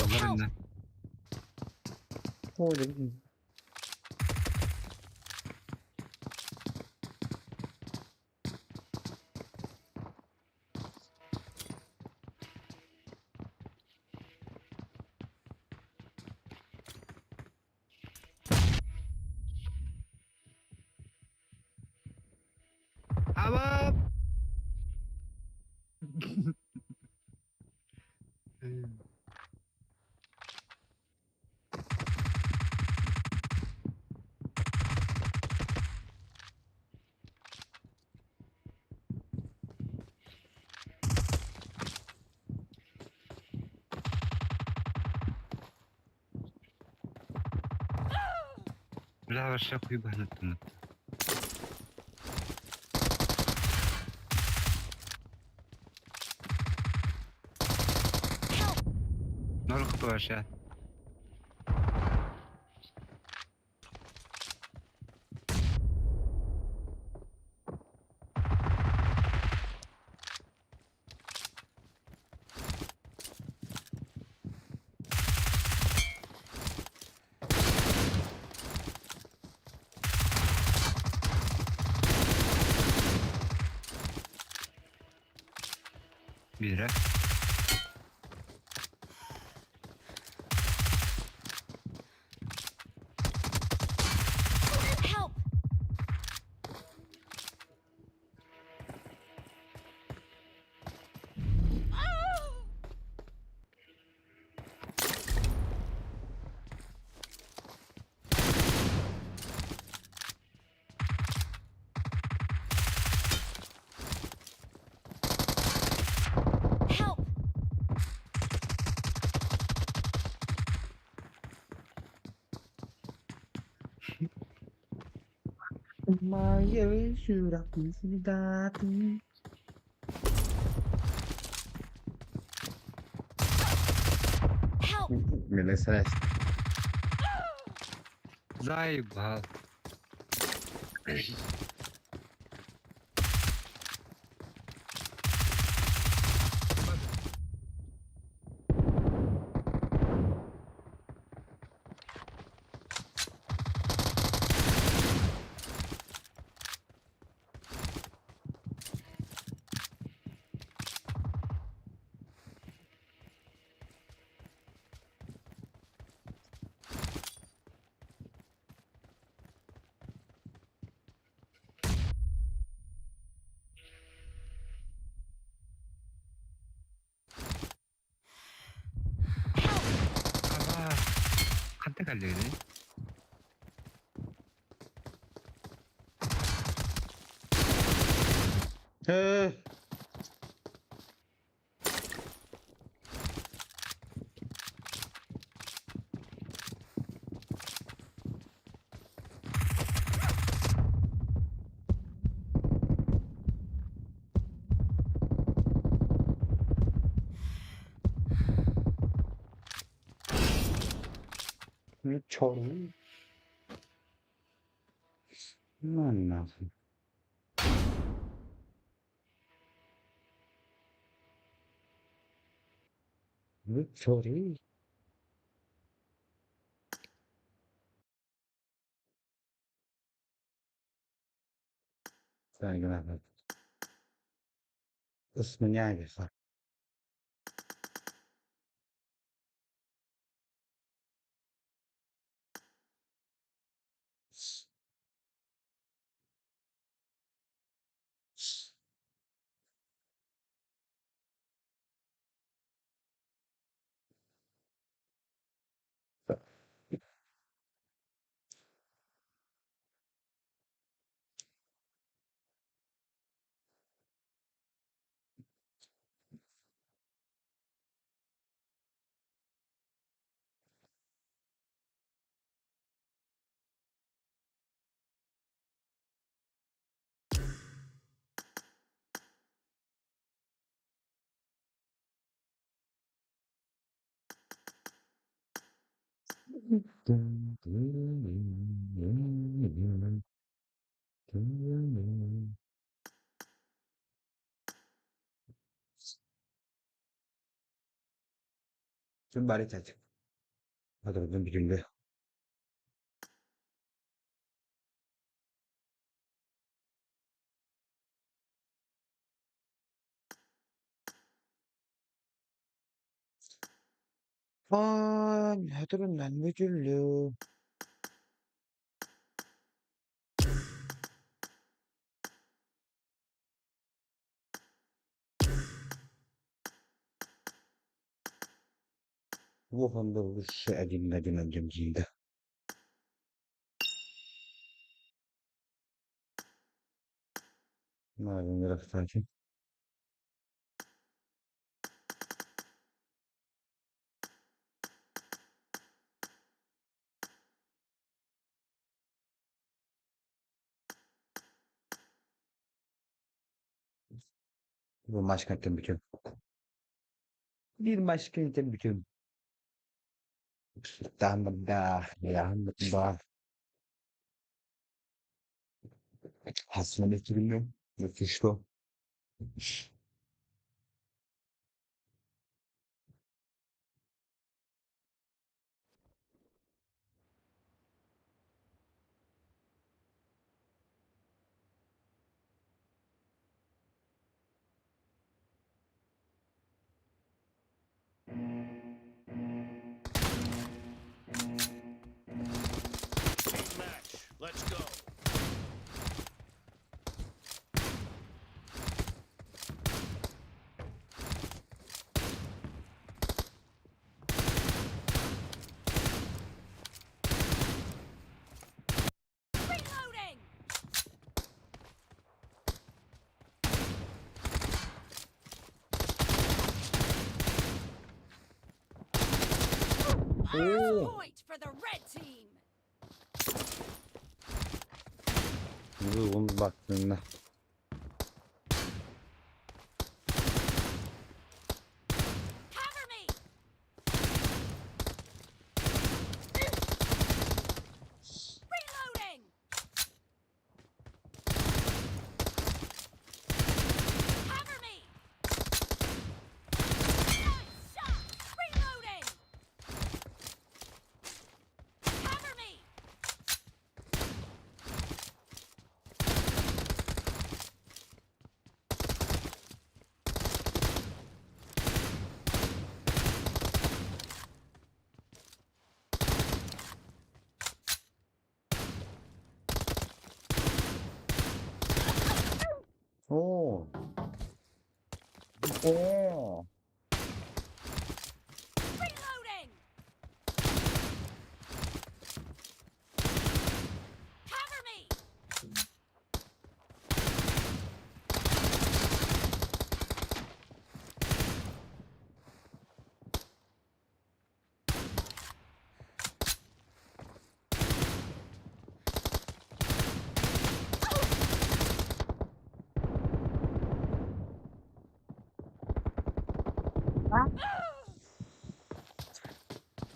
Speaker 9: Adamlar önde.
Speaker 1: Öyle.
Speaker 9: Aba. لا الشق يبقى نت. نركض واشياء. Bire.
Speaker 3: Help! Help!
Speaker 1: Maya sudah datang.
Speaker 3: Help!
Speaker 1: Millet Celeste.
Speaker 9: زايب هذا. aba. 간때 갈려네.
Speaker 1: Victory. Mannaggia. Victory. Dai, guarda. Smagnare fa. 좀 말이 짜증. 나도 좀 비린데. 아, 애들은 안 믿을래. وفنده الشعب النجم الجميلة. ما بنعرف فاكر. Bu başkentin bütün. Bir başkentin bütün. Tamam da. Ya da. Hasmını bilmiyorum. Müthiş bu.
Speaker 2: Team match. Let's go.
Speaker 3: Reloading!
Speaker 1: Oo.
Speaker 3: Point for the red team!
Speaker 1: Ruhum baktığında.
Speaker 3: Cover me! Reloading! Cover me! Nice shot! Reloading! Cover me!
Speaker 1: Oo. Oo.
Speaker 3: Reloading! Cover me!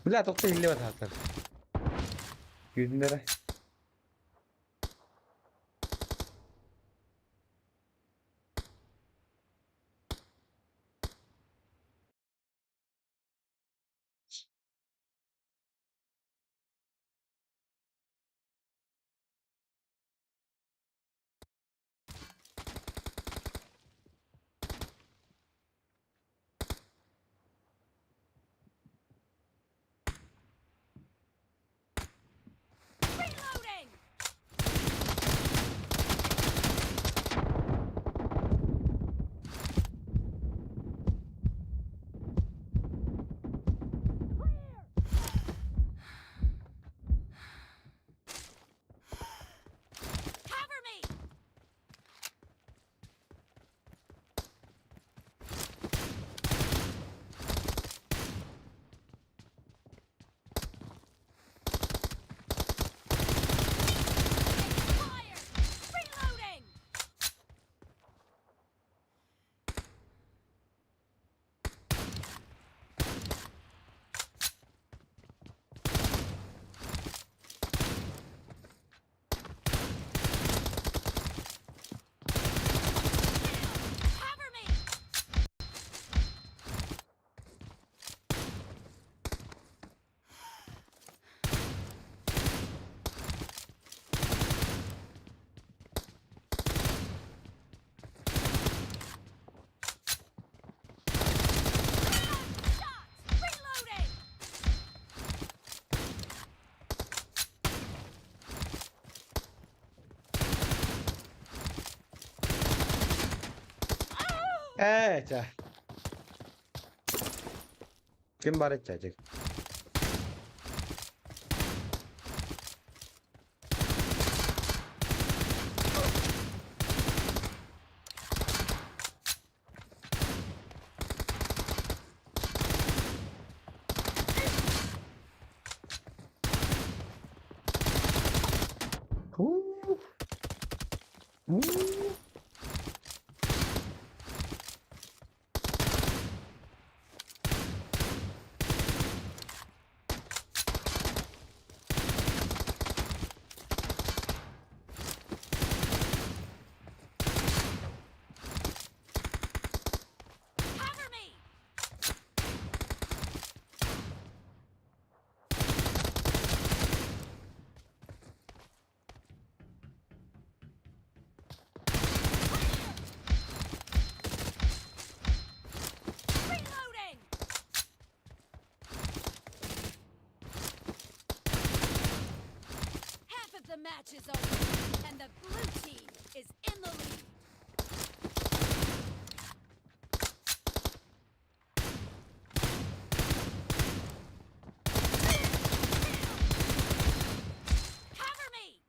Speaker 1: لا تقتل اللي بتهكر. Günlere.
Speaker 3: Reloading! Cover me! Fire! Reloading! Cover me! Shots! Reloading!
Speaker 1: Cioè. Che imbarecciate. Uh. Uh.
Speaker 3: Cover me! Reloading! Half of the match is over, and the blue team is in the lead. Cover me!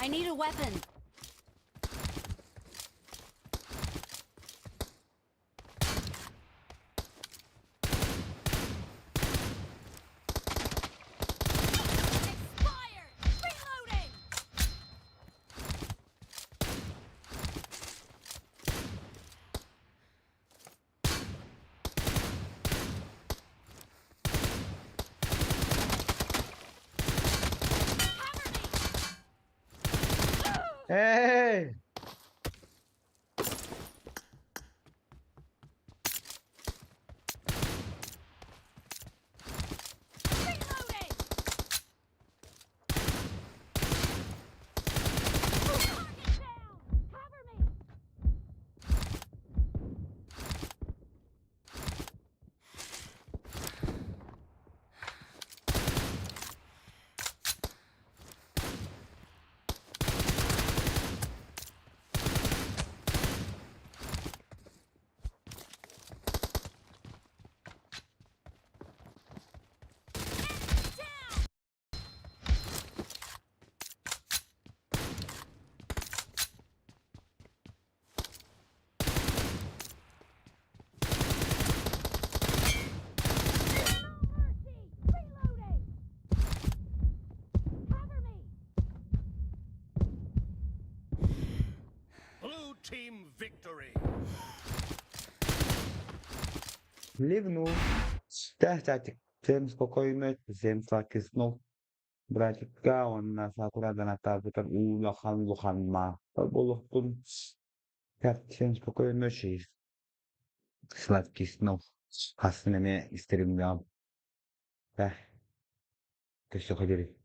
Speaker 3: I need a weapon. Expired! Reloading!
Speaker 1: Hey!
Speaker 3: Reloading! Target down! Cover me!
Speaker 2: team victory.
Speaker 1: Ливнул. Да, кстати, всем спокойной ночи, всем сладких снов. Братик Гаон нас аккуратно натаскивает улахан луханма. Поболохтун. Так, всем спокойной ночи и сладких снов. Хаснами истеримлям. Да, ты все хотели.